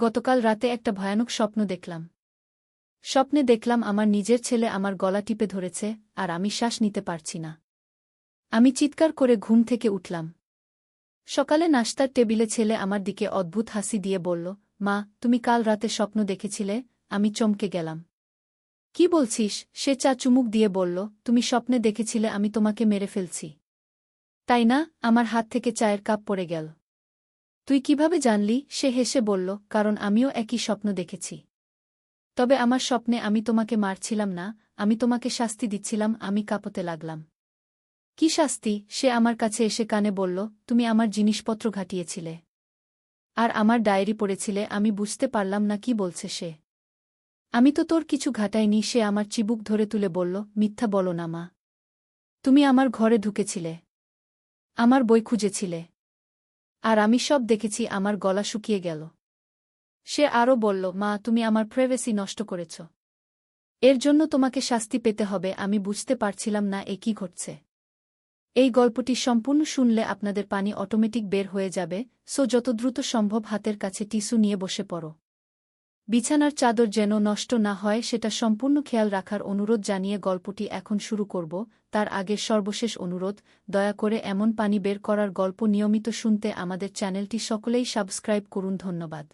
গতকাল রাতে একটা ভয়ানক স্বপ্ন দেখলাম। স্বপ্নে দেখলাম আমার নিজের ছেলে আমার গলা টিপে ধরেছে, আর আমি শ্বাস নিতে পারছি না। আমি চিৎকার করে ঘুম থেকে উঠলাম। সকালে নাশতার টেবিলে ছেলে আমার দিকে অদ্ভুত হাসি দিয়ে বলল, মা, তুমি কাল রাতে স্বপ্ন দেখেছিলে? আমি চমকে গেলাম। কি বলছিস? সে চা চুমুক দিয়ে বলল, তুমি স্বপ্নে দেখেছিলে আমি তোমাকে মেরে ফেলছি। তাই না? আমার হাত থেকে চায়ের কাপ পড়ে গেল। তুই কিভাবে জানলি? সে হেসে বলল, কারণ আমিও একই স্বপ্ন দেখেছি। তবে আমার স্বপ্নে আমি তোমাকে মারছিলাম না, আমি তোমাকে শাস্তি দিচ্ছিলাম। আমি কাঁপতে লাগলাম। কি শাস্তি? সে আমার কাছে এসে কানে বলল, তুমি আমার জিনিসপত্র ঘাটিয়েছিলে। আর আমার ডায়েরি পড়েছিলে। আমি বুঝতে পারলাম না কি বলছে সে। আমি তো তোর কিছু ঘাটাইনি। সে আমার চিবুক ধরে তুলে বলল, মিথ্যা বলো না মা। তুমি আমার ঘরে ঢুকেছিলে, আমার বই খুঁজেছিলে, আর আমি সব দেখেছি। আমার গলা শুকিয়ে গেল। সে আরও বলল, মা, তুমি আমার প্রাইভেসি নষ্ট করেছ। এর জন্য তোমাকে শাস্তি পেতে হবে। আমি বুঝতে পারছিলাম না এ কি ঘটছে। এই গল্পটি সম্পূর্ণ শুনলে আপনাদের পানি অটোমেটিক বের হয়ে যাবে, সো যত দ্রুত সম্ভব হাতের কাছে টিস্যু নিয়ে বসে পড়ো। বিছানার চাদর যেন নষ্ট না হয় সেটা সম্পূর্ণ খেয়াল রাখার অনুরোধ জানিয়ে গল্পটি এখন শুরু করব। তার আগের সর্বশেষ অনুরোধ, দয়া করে এমন পানি বের করার গল্প নিয়মিত শুনতে আমাদের চ্যানেলটি সকলেই সাবস্ক্রাইব করুন। ধন্যবাদ।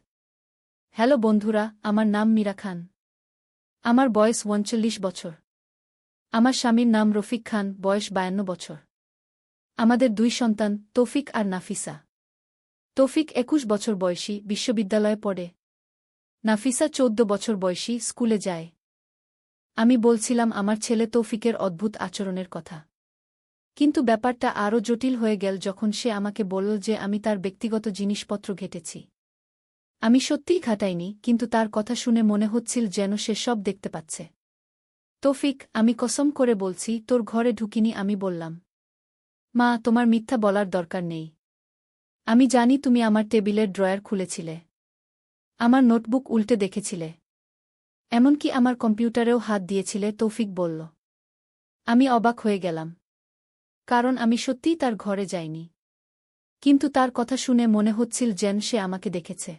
হ্যালো বন্ধুরা, আমার নাম মীরা খান। আমার বয়স 39 বছর। আমার স্বামীর নাম রফিক খান, বয়স 52 বছর। আমাদের 2 সন্তান, তৌফিক আর নাফিসা। তৌফিক 21 বছর বয়সী, বিশ্ববিদ্যালয়ে পড়ে। নাফিসা 14 বছর বয়সী, স্কুলে যায়। আমি বলছিলাম আমার ছেলে তৌফিকের অদ্ভুত আচরণের কথা। কিন্তু ব্যাপারটা আরও জটিল হয়ে গেল যখন সে আমাকে বলল যে আমি তার ব্যক্তিগত জিনিসপত্র ঘেটেছি। আমি সত্যিই ঘাটাইনি, কিন্তু তার কথা শুনে মনে হচ্ছিল যেন সে সব দেখতে পাচ্ছে। তৌফিক, আমি কসম করে বলছি তোর ঘরে ঢুকিনি। আমি বললাম, মা, তোমার মিথ্যা বলার দরকার নেই। আমি জানি তুমি আমার টেবিলের ড্রয়ার খুলেছিলে, আমার নোটবুক উল্টে দেখেছিলে, এমনকি আমার কম্পিউটারেও হাত দিয়েছিলে। তৌফিক বলল। আমি অবাক হয়ে গেলাম, কারণ আমি সত্যিই তার ঘরে যাইনি। কিন্তু তার কথা শুনে মনে হচ্ছিল যেন সে আমাকে দেখেছে।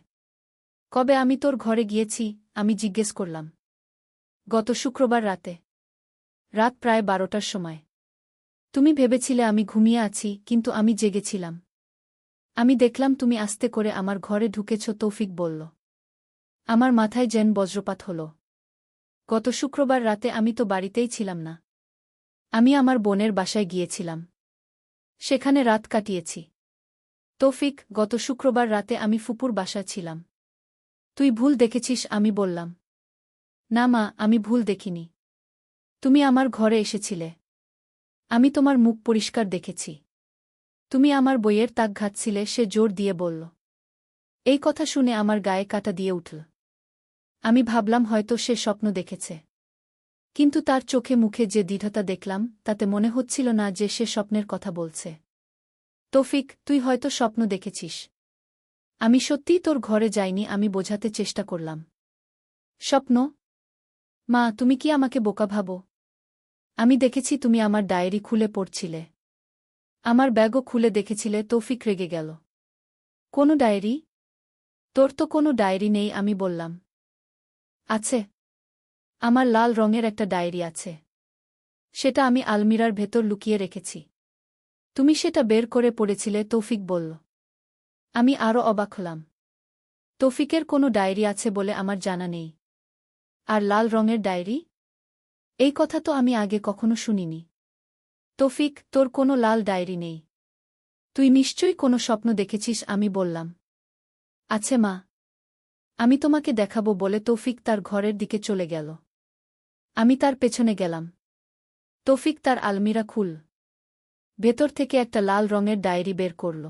কবে আমি তোর ঘরে গিয়েছি? আমি জিজ্ঞেস করলাম। গত শুক্রবার রাতে, রাত প্রায় 12টার সময়। তুমি ভেবেছিলে আমি ঘুমিয়ে আছি, কিন্তু আমি জেগেছিলাম। আমি দেখলাম তুমি আস্তে করে আমার ঘরে ঢুকেছ। তৌফিক বলল। আমার মাথায় যেন বজ্রপাত হল। গত শুক্রবার রাতে আমি তো বাড়িতেই ছিলাম না। আমি আমার বোনের বাসায় গিয়েছিলাম, সেখানে রাত কাটিয়েছি। তৌফিক, গত শুক্রবার রাতে আমি ফুপুর বাসায় ছিলাম। তুই ভুল দেখেছিস। আমি বললাম। না মা, আমি ভুল দেখিনি। তুমি আমার ঘরে এসেছিলে। আমি তোমার মুখ পরিষ্কার দেখেছি। তুমি আমার বইয়ের তাক ঘাটছিলে। সে জোর দিয়ে বলল। এই কথা শুনে আমার গায়ে কাঁটা দিয়ে উঠল। আমি ভাবলাম হয়তো সে স্বপ্ন দেখেছে। কিন্তু তার চোখে মুখে যে দৃঢ়তা দেখলাম, তাতে মনে হচ্ছিল না যে সে স্বপ্নের কথা বলছে। তৌফিক, তুই হয়তো স্বপ্ন দেখেছিস। আমি সত্যিই তোর ঘরে যাইনি। আমি বোঝাতে চেষ্টা করলাম। স্বপ্ন? মা, তুমি কি আমাকে বোকা ভাবো? আমি দেখেছি তুমি আমার ডায়েরি খুলে পড়ছিলে, আমার ব্যাগও খুলে দেখেছিলে। তৌফিক রেগে গেল। কোনো ডায়েরি? তোর তো কোনো ডায়েরি নেই। আমি বললাম। আছে, আমার লাল রঙের একটা ডায়েরি আছে। সেটা আমি আলমিরার ভেতর লুকিয়ে রেখেছি। তুমি সেটা বের করে পড়েছিলে। তৌফিক বলল। আমি আরও অবাক হলাম। তৌফিকের কোনো ডায়েরি আছে বলে আমার জানা নেই। আর লাল রঙের ডায়েরি? এই কথা তো আমি আগে কখনো শুনিনি। তৌফিক, তোর কোনো লাল ডায়েরি নেই। তুই নিশ্চয়ই কোনো স্বপ্ন দেখেছিস। আমি বললাম। আছে মা, আমি তোমাকে দেখাবো বলে তৌফিক তার ঘরের দিকে চলে গেল। আমি তার পেছনে গেলাম। তৌফিক তার আলমিরা খুল, ভেতর থেকে একটা লাল রঙের ডায়েরি বের করল।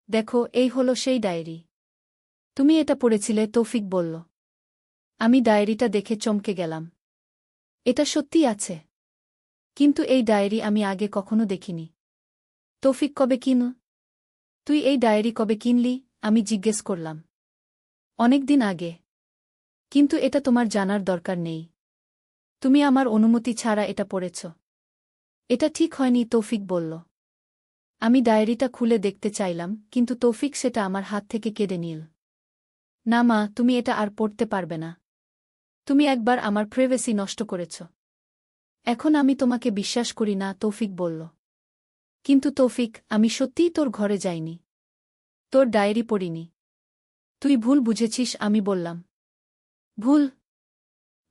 দেখো, এই হলো সেই ডায়েরি। তুমি এটা পড়েছিলে? তৌফিক বলল। আমি ডায়েরিটা দেখে চমকে গেলাম। এটা সত্যিই আছে। কিন্তু এই ডায়েরি আমি আগে কখনো দেখিনি। তৌফিক, কবে কিন? তুই এই ডায়েরি কবে কিনলি? আমি জিজ্ঞেস করলাম। অনেক দিন আগে। কিন্তু এটা তোমার জানার দরকার নেই। তুমি আমার অনুমতি ছাড়া এটা পড়েছ। এটা ঠিক হয়নি। তৌফিক বলল। আমি ডায়েরিটা খুলে দেখতে চাইলাম, কিন্তু তৌফিক সেটা আমার হাত থেকে কেড়ে নিল। না মা, তুমি এটা আর পড়তে পারবে না। তুমি একবার আমার প্রাইভেসি নষ্ট করেছ। এখন আমি তোমাকে বিশ্বাস করি না, তৌফিক বলল। কিন্তু তৌফিক, আমি সত্যিই তোর ঘরে যাইনি। তোর ডায়েরি পড়িনি। তুই ভুল বুঝেছিস, আমি বললাম। ভুল?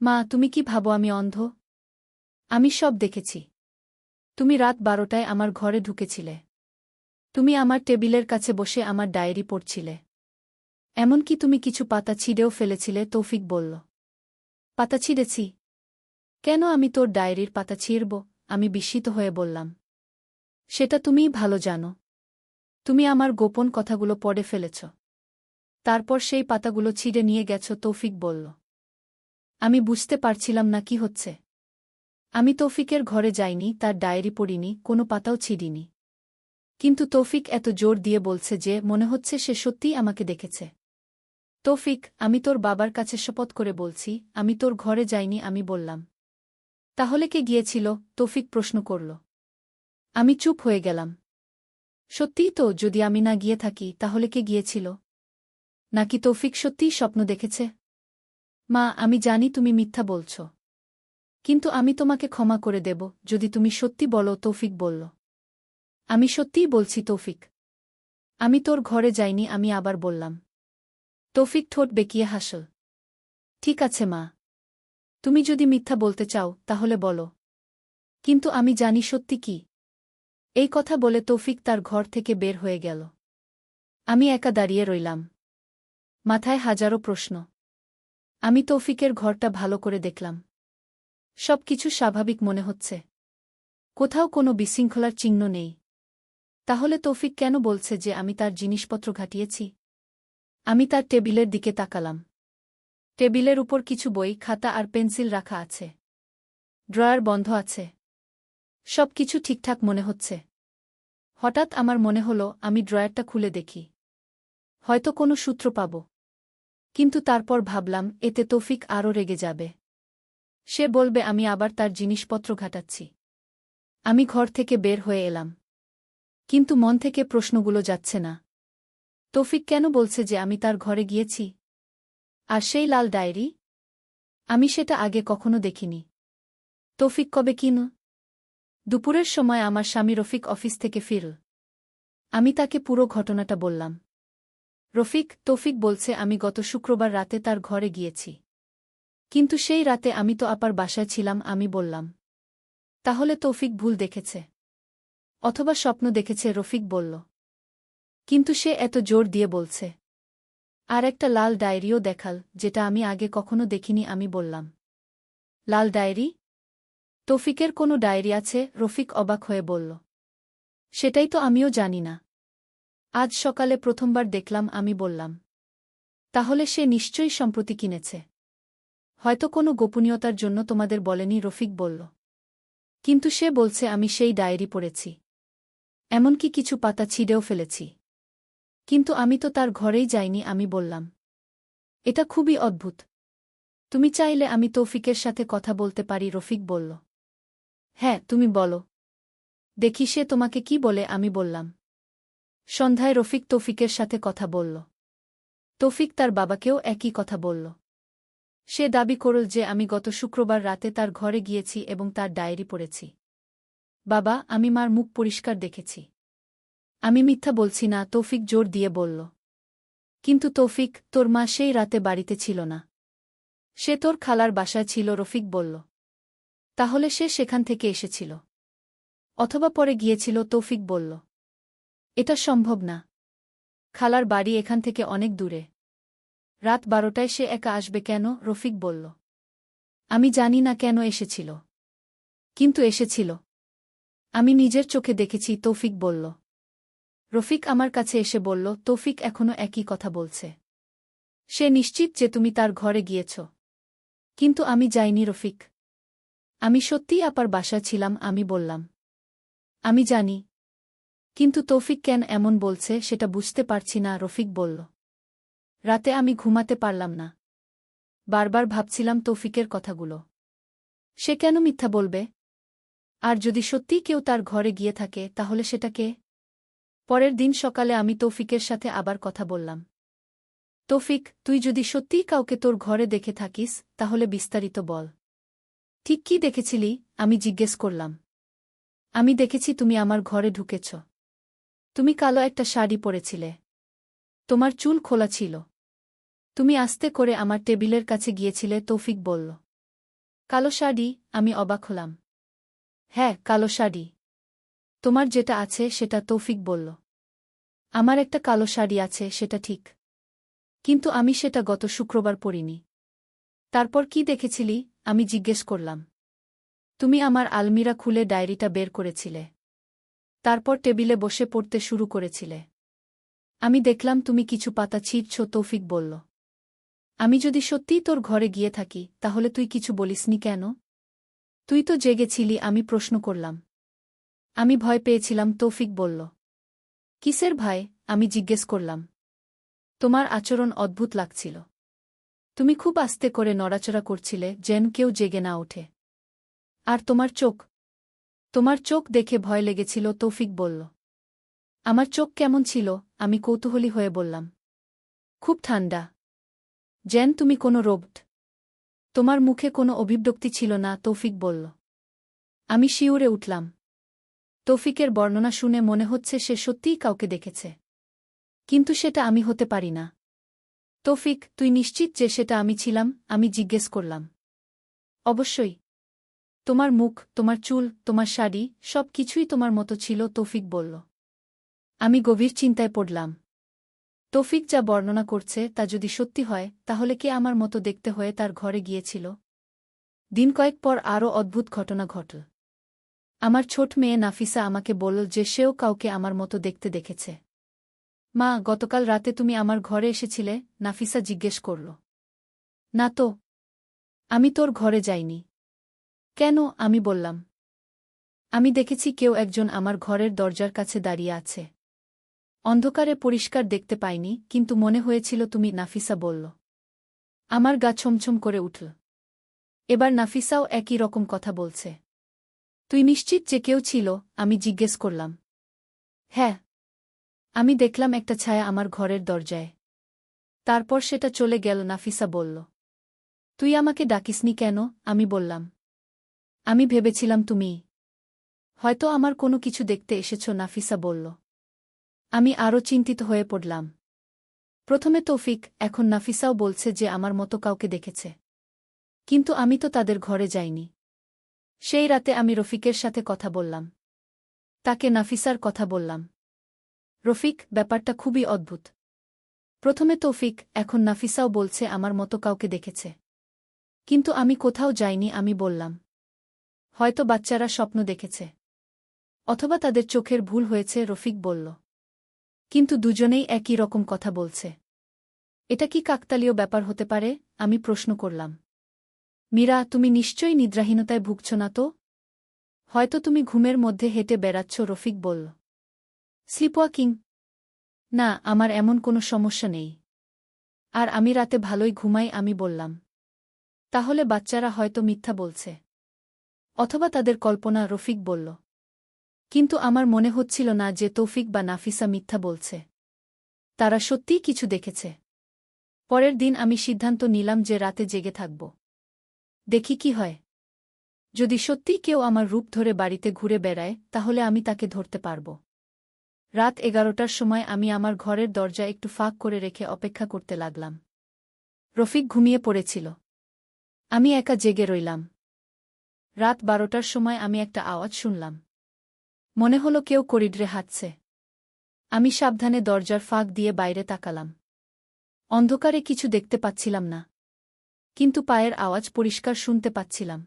মা, তুমি কি ভাবো আমি অন্ধ? আমি সব দেখেছি। তুমি রাত 12টায় আমার ঘরে ঢুকেছিলে। তুমি আমার টেবিলের কাছে বসে আমার ডায়েরি পড়ছিলে। এমনকি তুমি কিছু পাতা ছিঁড়েও ফেলেছিলে, তৌফিক বলল। পাতা ছিঁড়েছি? কেন আমি তোর ডায়েরির পাতা ছিঁড়ব? আমি বিস্মিত হয়ে বললাম। সেটা তুমিই ভালো জানো। তুমি আমার গোপন কথাগুলো পড়ে ফেলেছ। তারপর সেই পাতাগুলো ছিঁড়ে নিয়ে গেছ, তৌফিক বলল। আমি বুঝতে পারছিলাম না কি হচ্ছে। আমি তৌফিকের ঘরে যাইনি, তার ডায়েরি পড়িনি, কোনো পাতাও ছিঁড়িনি। কিন্তু তৌফিক এত জোর দিয়ে বলছে যে মনে হচ্ছে সে সত্যিই আমাকে দেখেছে। তৌফিক, আমি তোর বাবার কাছে শপথ করে বলছি, আমি তোর ঘরে যাইনি, আমি বললাম। তাহলে কে গিয়েছিল? তৌফিক প্রশ্ন করল। আমি চুপ হয়ে গেলাম। সত্যিই তো, যদি আমি না গিয়ে থাকি তাহলে কে গিয়েছিল? নাকি তৌফিক সত্যিই স্বপ্ন দেখেছে? মা, আমি জানি তুমি মিথ্যা বলছ। কিন্তু আমি তোমাকে ক্ষমা করে দেব যদি তুমি সত্যি বলো, তৌফিক বলল। আমি সত্যিই বলছি তৌফিক। আমি তোর ঘরে যাইনি, আমি আবার বললাম। তৌফিক ঠোঁট বেঁকিয়ে হাসল। ঠিক আছে মা, তুমি যদি মিথ্যা বলতে চাও তাহলে বলো। কিন্তু আমি জানি সত্যি কি। এই কথা বলে তৌফিক তার ঘর থেকে বের হয়ে গেল। আমি একা দাঁড়িয়ে রইলাম। মাথায় হাজারো প্রশ্ন। আমি তৌফিকের ঘরটা ভালো করে দেখলাম। সবকিছু স্বাভাবিক মনে হচ্ছে। কোথাও কোনো বিশৃঙ্খলার চিহ্ন নেই। তাহলে তৌফিক কেন বলছে যে আমি তার জিনিসপত্র ঘাটিয়েছি? আমি তার টেবিলের দিকে তাকালাম। টেবিলের উপর কিছু বই, খাতা আর পেন্সিল রাখা আছে। ড্রয়ার বন্ধ আছে। সবকিছু ঠিকঠাক মনে হচ্ছে। হঠাৎ আমার মনে হলো আমি ড্রয়ারটা খুলে দেখি। হয়তো কোনো সূত্র পাব। কিন্তু তারপর ভাবলাম এতে তৌফিক আরও রেগে যাবে। সে বলবে আমি আবার তার জিনিসপত্র ঘাটাচ্ছি। আমি ঘর থেকে বের হয়ে এলাম। কিন্তু মন থেকে প্রশ্নগুলো যাচ্ছে না। তৌফিক কেন বলছে যে আমি তার ঘরে গিয়েছি? আর সেই লাল ডায়েরি? আমি সেটা আগে কখনো দেখিনি। তৌফিক কবে কিন? দুপুরের সময় আমার স্বামী রফিক অফিস থেকে ফিরল। আমি তাকে পুরো ঘটনাটা বললাম। রফিক, তৌফিক বলছে আমি গত শুক্রবার রাতে তার ঘরে গিয়েছি। কিন্তু সেই রাতে আমি তো আপার বাসায় ছিলাম, আমি বললাম। তাহলে তৌফিক ভুল দেখেছে। অথবা স্বপ্ন দেখেছে, রফিক বলল। কিন্তু সে এত জোর দিয়ে বলছে। আর একটা লাল ডায়েরিও দেখাল, যেটা আমি আগে কখনো দেখিনি, আমি বললাম। লাল ডায়েরি? তৌফিকের কোনো ডায়েরি আছে? রফিক অবাক হয়ে বলল। সেটাই তো আমিও জানি না। আজ সকালে প্রথমবার দেখলাম, আমি বললাম। তাহলে সে নিশ্চয়ই সম্প্রতি কিনেছে। হয়তো কোনো গোপনীয়তার জন্য তোমাদের বলেনি, রফিক বলল। কিন্তু সে বলছে আমি সেই ডায়েরি পড়েছি। এমনকি কিছু পাতা ছিঁড়েও ফেলেছি। কিন্তু আমি তো তার ঘরেই যাইনি, আমি বললাম। এটা খুবই অদ্ভুত। তুমি চাইলে আমি তৌফিকের সাথে কথা বলতে পারি, রফিক বলল। হ্যাঁ, তুমি বলো। দেখি সে তোমাকে কি বলে, আমি বললাম। সন্ধ্যায় রফিক তৌফিকের সাথে কথা বলল। তৌফিক তার বাবাকেও একই কথা বলল। সে দাবি করল যে আমি গত শুক্রবার রাতে তার ঘরে গিয়েছি এবং তার ডায়েরি পড়েছি। বাবা, আমি মার মুখ পরিষ্কার দেখেছি। আমি মিথ্যা বলছি না, তৌফিক জোর দিয়ে বলল। কিন্তু তৌফিক, তোর মা সেই রাতে বাড়িতে ছিল না। সে তোর খালার বাসায় ছিল, রফিক বলল। তাহলে সে সেখান থেকে এসেছিল। অথবা পরে গিয়েছিল, তৌফিক বলল। এটা সম্ভব না। খালার বাড়ি এখান থেকে অনেক দূরে। রাত 12টায় সে একা আসবে কেন? রফিক বলল। আমি জানি না কেন এসেছিল। কিন্তু এসেছিল। আমি নিজের চোখে দেখেছি, তৌফিক বলল। রফিক আমার কাছে এসে বলল, তৌফিক এখনো একই কথা বলছে। সে নিশ্চিত যে তুমি তার ঘরে গিয়েছ। কিন্তু আমি যাইনি, রফিক। আমি সত্যিই আপার বাসায় ছিলাম, আমি বললাম। আমি জানি। কিন্তু তৌফিক কেন এমন বলছে সেটা বুঝতে পারছি না, রফিক বলল। রাতে আমি ঘুমাতে পারলাম না। বারবার ভাবছিলাম তৌফিকের কথাগুলো। সে কেন মিথ্যা বলবে? আর যদি সত্যিই কেউ তার ঘরে গিয়ে থাকে তাহলে সেটা কে? পরের দিন সকালে আমি তৌফিকের সাথে আবার কথা বললাম। তৌফিক, তুই যদি সত্যিই কাউকে তোর ঘরে দেখে থাকিস তাহলে বিস্তারিত বল। ঠিক কি দেখেছিলি? আমি জিজ্ঞেস করলাম। আমি দেখেছি তুমি আমার ঘরে ঢুকেছ। তুমি কালো একটা শাড়ি পরেছিলে। তোমার চুল খোলা ছিল। তুমি আস্তে করে আমার টেবিলের কাছে গিয়েছিলে, তৌফিক বলল। কালো শাড়ি? আমি অবাক হলাম। হ্যাঁ, কালো শাড়ি। তোমার যেটা আছে সেটা, তৌফিক বলল। আমার একটা কালো শাড়ি আছে, সেটা ঠিক। কিন্তু আমি সেটা গত শুক্রবার পরিনি। তারপর কি দেখেছিলি? আমি জিজ্ঞেস করলাম। তুমি আমার আলমিরা খুলে ডায়েরিটা বের করেছিলে। তারপর টেবিলে বসে পড়তে শুরু করেছিলে। আমি দেখলাম তুমি কিছু পাতা ছিঁড়ছ, তৌফিক বলল। আমি যদি সত্যিই তোর ঘরে গিয়ে থাকি তাহলে তুই কিছু বলিসনি কেন? তুই তো জেগেছিলি, আমি প্রশ্ন করলাম। আমি ভয় পেয়েছিলাম, তৌফিক বলল। কিসের ভয়? আমি জিজ্ঞেস করলাম। তোমার আচরণ অদ্ভুত লাগছিল। তুমি খুব আস্তে করে নড়াচড়া করছিলে, যেন কেউ জেগে না ওঠে। আর তোমার চোখ দেখে ভয় লেগেছিল, তৌফিক বলল। আমার চোখ কেমন ছিল? আমি কৌতূহলী হয়ে বললাম। খুব ঠান্ডা। যেন তুমি কোনো রোবট। তোমার মুখে কোনো অভিব্যক্তি ছিল না, তৌফিক বলল। আমি শিউরে উঠলাম। তৌফিকের বর্ণনা শুনে মনে হচ্ছে সে সত্যিই কাউকে দেখেছে। কিন্তু সেটা আমি হতে পারি না। তৌফিক, তুই নিশ্চিত যে সেটা আমি ছিলাম? আমি জিজ্ঞেস করলাম। অবশ্যই। তোমার মুখ, তোমার চুল, তোমার শাড়ি, সব কিছুই তোমার মতো ছিল, তৌফিক বলল। আমি গভীর চিন্তায় পড়লাম। তৌফিক যা বর্ণনা করছে তা যদি সত্যি হয় তাহলে কে আমার মতো দেখতে হয়ে তার ঘরে গিয়েছিল? দিন কয়েক পর আরও অদ্ভুত ঘটনা ঘটল। আমার ছোট মেয়ে নাফিসা আমাকে বলল যে সেও কাউকে আমার মতো দেখতে দেখেছে। মা, গতকাল রাতে তুমি আমার ঘরে এসেছিলে? নাফিসা জিজ্ঞেস করল। না তো। আমি তোর ঘরে যাইনি। কেন? আমি বললাম। আমি দেখেছি কেউ একজন আমার ঘরের দরজার কাছে দাঁড়িয়ে আছে। অন্ধকারে পরিষ্কার দেখতে পাইনি, কিন্তু মনে হয়েছিল তুমি, নাফিসা বলল। আমার গা ছমছম করে উঠল। এবার নাফিসাও একই রকম কথা বলছে। তুই নিশ্চিত যে কেউ ছিল? আমি জিজ্ঞেস করলাম। হ্যাঁ। আমি দেখলাম একটা ছায়া আমার ঘরের দরজায়। তারপর সেটা চলে গেল, নাফিসা বলল। তুই আমাকে ডাকিসনি কেন? আমি বললাম। আমি ভেবেছিলাম তুমি হয়তো আমার কোনো কিছু দেখতে এসেছ, নাফিসা বলল। আমি আরও চিন্তিত হয়ে পড়লাম। প্রথমে তৌফিক, এখন নাফিসাও বলছে যে আমার মতো কাউকে দেখেছে। কিন্তু আমি তো তাদের ঘরে যাইনি। সেই রাতে আমি রফিকের সাথে কথা বললাম। তাকে নাফিসার কথা বললাম। রফিক, ব্যাপারটা খুবই অদ্ভুত। প্রথমে তৌফিক, এখন নাফিসাও বলছে আমার মতো কাউকে দেখেছে। কিন্তু আমি কোথাও যাইনি, আমি বললাম। হয়তো বাচ্চারা স্বপ্ন দেখেছে। অথবা তাদের চোখের ভুল হয়েছে, রফিক বলল। কিন্তু দুজনেই একই রকম কথা বলছে। এটা কি কাকতালীয় ব্যাপার হতে পারে? আমি প্রশ্ন করলাম। মীরা, তুমি নিশ্চয়ই নিদ্রাহীনতায় ভুগছ না তো? হয়তো তুমি ঘুমের মধ্যে হেঁটে বেড়াচ্ছ, রফিক বলল। স্লিপওয়াকিং? না, আমার এমন কোনো সমস্যা নেই। আর আমি রাতে ভালোই ঘুমাই, আমি বললাম। তাহলে বাচ্চারা হয়তো মিথ্যা বলছে। অথবা তাদের কল্পনা, রফিক বলল। কিন্তু আমার মনে হচ্ছিল না যে তৌফিক বা নাফিসা মিথ্যা বলছে। তারা সত্যিই কিছু দেখেছে। পরের দিন আমি সিদ্ধান্ত নিলাম যে রাতে জেগে থাকব। দেখি কি হয়। যদি সত্যিই কেউ আমার রূপ ধরে বাড়িতে ঘুরে বেড়ায় তাহলে আমি তাকে ধরতে পারব। রাত 11টার সময় আমি আমার ঘরের দরজা একটু ফাঁক করে রেখে অপেক্ষা করতে লাগলাম। রফিক ঘুমিয়ে পড়েছিল। আমি একা জেগে রইলাম। রাত 12টার সময় আমি একটা আওয়াজ শুনলাম। মনে হলো কেউ করিডোরে হাঁটছে। আমি সাবধানে দরজার ফাঁক দিয়ে বাইরে তাকালাম। অন্ধকারে কিছু দেখতে পাচ্ছিলাম না। কিন্তু পায়ের আওয়াজ পরিষ্কার শুনতে পাচ্ছিলাম।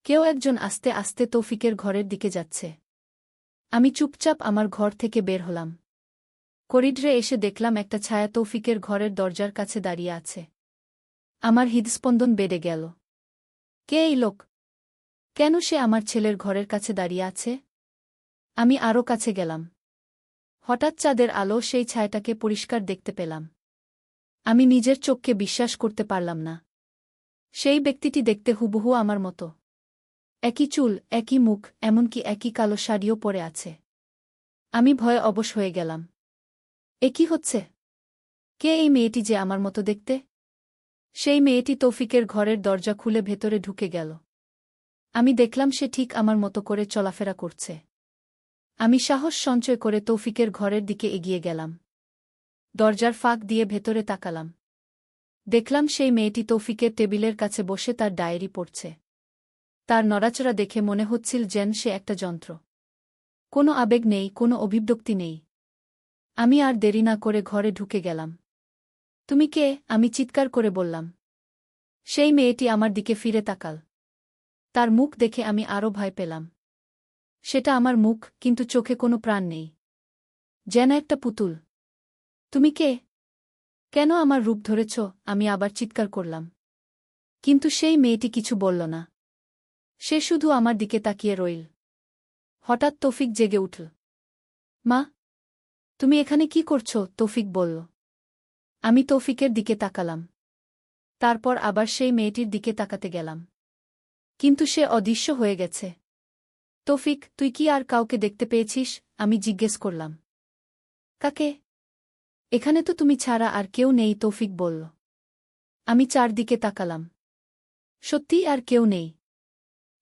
কেউ একজন আস্তে আস্তে তৌফিকের ঘরের দিকে যাচ্ছে। আমি চুপচাপ আমার ঘর থেকে বের হলাম। করিডোরে এসে দেখলাম একটা ছায়া তৌফিকের ঘরের দরজার কাছে দাঁড়িয়ে আছে। আমার হৃদস্পন্দন বেড়ে গেল। কে এই লোক? কেন সে আমার ছেলের ঘরের কাছে দাঁড়িয়ে আছে? আমি আরও কাছে গেলাম। হঠাৎ চাঁদের আলো সেই ছায়াটাকে পরিষ্কার দেখতে পেলাম। আমি নিজের চোখকে বিশ্বাস করতে পারলাম না। সেই ব্যক্তিটি দেখতে হুবহু আমার মতো। একই চুল, একই মুখ, এমনকি একই কালো শাড়িও পরে আছে। আমি ভয়ে অবশ হয়ে গেলাম। এ কি হচ্ছে? কে এই মেয়েটি যে আমার মতো দেখতে? সেই মেয়েটি তৌফিকের ঘরের দরজা খুলে ভেতরে ঢুকে গেল। আমি দেখলাম সে ঠিক আমার মতো করে চলাফেরা করছে। আমি সাহস সঞ্চয় করে তৌফিকের ঘরের দিকে এগিয়ে গেলাম। দরজার ফাঁক দিয়ে ভেতরে তাকালাম। দেখলাম সেই মেয়েটি তৌফিকের টেবিলের কাছে বসে তার ডায়েরি পড়ছে। তার নড়াচড়া দেখে মনে হচ্ছিল যেন সে একটা যন্ত্র। কোনো আবেগ নেই, কোনো অভিব্যক্তি নেই। আমি আর দেরি না করে ঘরে ঢুকে গেলাম। তুমি কে? আমি চিৎকার করে বললাম। সেই মেয়েটি আমার দিকে ফিরে তাকাল। তার মুখ দেখে আমি আরও ভয় পেলাম। সেটা আমার মুখ, কিন্তু চোখে কোনো প্রাণ নেই, যেন একটা পুতুল। তুমি কে? কেন আমার রূপ ধরেছ? আমি আবার চিৎকার করলাম। কিন্তু সেই মেয়েটি কিছু বলল না। সে শুধু আমার দিকে তাকিয়ে রইল। হঠাৎ তৌফিক জেগে উঠল। মা, তুমি এখানে কি করছ? তৌফিক বলল। আমি তৌফিকের দিকে তাকালাম। তারপর আবার সেই মেয়েটির দিকে তাকাতে গেলাম। কিন্তু সে অদৃশ্য হয়ে গেছে। তৌফিক, তুই কি আর কাউকে দেখতে পেয়েছিস? আমি জিজ্ঞেস করলাম। কাকে? এখানে তো তুমি ছাড়া আর কেউ নেই, তৌফিক বলল। আমি চারদিকে তাকালাম। সত্যিই আর কেউ নেই।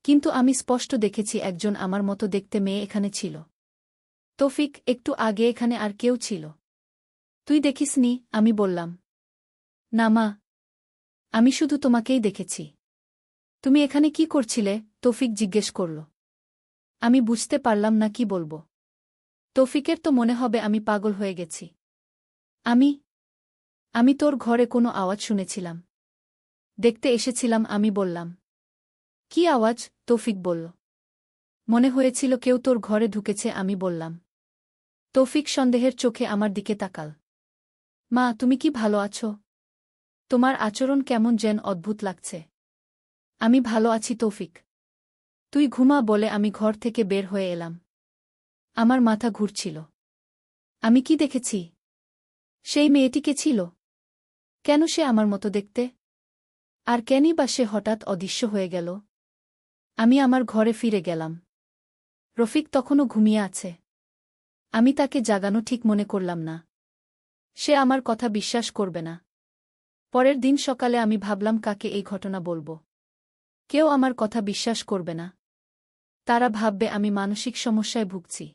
কিন্তু আমি স্পষ্ট দেখেছি একজন আমার মতো দেখতে মেয়ে এখানে ছিল। তৌফিক, একটু আগে এখানে আর কেউ ছিল। তুই দেখিসনি? আমি বললাম। না মা, আমি শুধু তোমাকেই দেখেছি। তুমি এখানে কি করছিলে? তৌফিক জিজ্ঞেস করল। আমি বুঝতে পারলাম না কি বলবো। তৌফিকের তো মনে হবে আমি পাগল হয়ে গেছি। আমি তোর ঘরে কোনো আওয়াজ শুনেছিলাম। দেখতে এসেছিলাম, আমি বললাম। কি আওয়াজ? তৌফিক বলল। মনে হয়েছিল কেউ তোর ঘরে ঢুকেছে, আমি বললাম। তৌফিক সন্দেহের চোখে আমার দিকে তাকাল। মা, তুমি কি ভালো আছো? তোমার আচরণ কেমন যেন অদ্ভুত লাগছে। আমি ভালো আছি তৌফিক। তুই ঘুমা বলে আমি ঘর থেকে বের হয়ে এলাম। আমার মাথা ঘুরছিল। আমি কি দেখেছি? সেই মেয়েটিকে ছিল? কেন সে আমার মতো দেখতে? আর কেনই বা সে হঠাৎ অদৃশ্য হয়ে গেল? আমি আমার ঘরে ফিরে গেলাম। রফিক তখনও ঘুমিয়ে আছে। আমি তাকে জাগানো ঠিক মনে করলাম না। সে আমার কথা বিশ্বাস করবে না। পরের দিন সকালে আমি ভাবলাম কাকে এই ঘটনা বলবো। কেউ আমার কথা বিশ্বাস করবে না। তারা ভাববে আমি মানসিক সমস্যায় ভুগছি।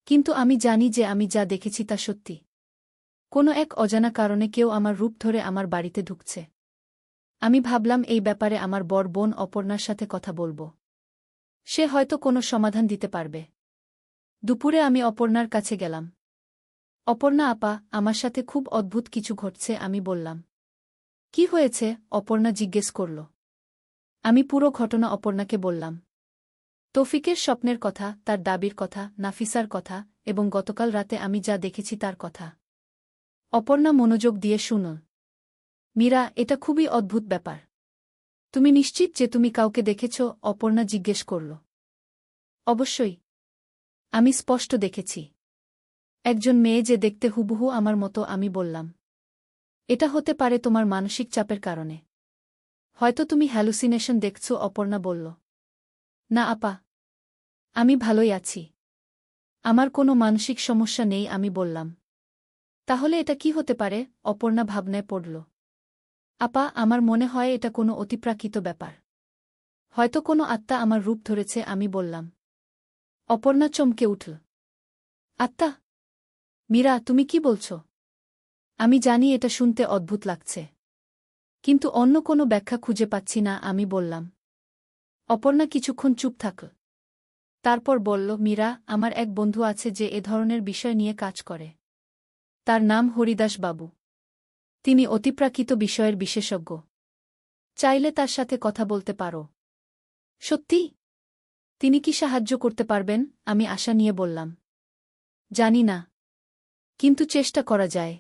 কিন্তু আমি জানি যে আমি যা দেখেছি তা সত্যি। কোনো এক অজানা কারণে কেউ আমার রূপ ধরে আমার বাড়িতে ঢুকছে। আমি ভাবলাম এই ব্যাপারে আমার বড় বোন অপর্ণার সাথে কথা বলবো। সে হয়তো কোনো সমাধান দিতে পারবে। দুপুরে আমি অপর্ণার কাছে গেলাম। অপর্ণা আপা, আমার সাথে খুব অদ্ভুত কিছু ঘটছে, আমি বললাম। কি হয়েছে? অপর্ণা জিজ্ঞেস করল। আমি পুরো ঘটনা অপর্ণাকে বললাম। তৌফিকের স্বপ্নের কথা, তার দাবির কথা, নাফিসার কথা এবং গতকাল রাতে আমি যা দেখেছি তার কথা। অপর্ণা মনোযোগ দিয়ে শুনল। মীরা, এটা খুবই অদ্ভুত ব্যাপার। তুমি নিশ্চিত যে তুমি কাউকে দেখেছ? অপর্ণা জিজ্ঞেস করল। অবশ্যই। আমি স্পষ্ট দেখেছি। একজন মেয়ে যে দেখতে হুবহু আমার মতো, আমি বললাম। এটা হতে পারে তোমার মানসিক চাপের কারণে। হয়তো তুমি হ্যালুসিনেশন দেখছ, অপর্ণা বলল। না আপা, আমি ভালোই আছি। আমার কোনো মানসিক সমস্যা নেই, আমি বললাম। তাহলে এটা কি হতে পারে? অপর্ণা ভাবনায় পড়ল। আপা, আমার মনে হয় এটা কোনো অতিপ্রাকৃত ব্যাপার। হয়তো কোনো আত্মা আমার রূপ ধরেছে, আমি বললাম। অপর্ণা চমকে উঠল। আত্মা? মীরা, তুমি কি বলছ? আমি জানি এটা শুনতে অদ্ভুত লাগছে। কিন্তু অন্য কোনো ব্যাখ্যা খুঁজে পাচ্ছি না, আমি বললাম। অপর্ণা কিছুক্ষণ চুপ থাকল। তারপর বলল, মীরা, আমার এক বন্ধু আছে যে এ ধরনের বিষয় নিয়ে কাজ করে। তার নাম হরিদাস বাবু। তিনি অতিপ্রাকৃত বিষয়ের বিশেষজ্ঞ। চাইলে তার সাথে কথা বলতে পারো। সত্যি? তিনি কি সাহায্য করতে পারবেন? আমি আশা নিয়ে বললাম। জানি না, কিন্তু চেষ্টা করা যায়।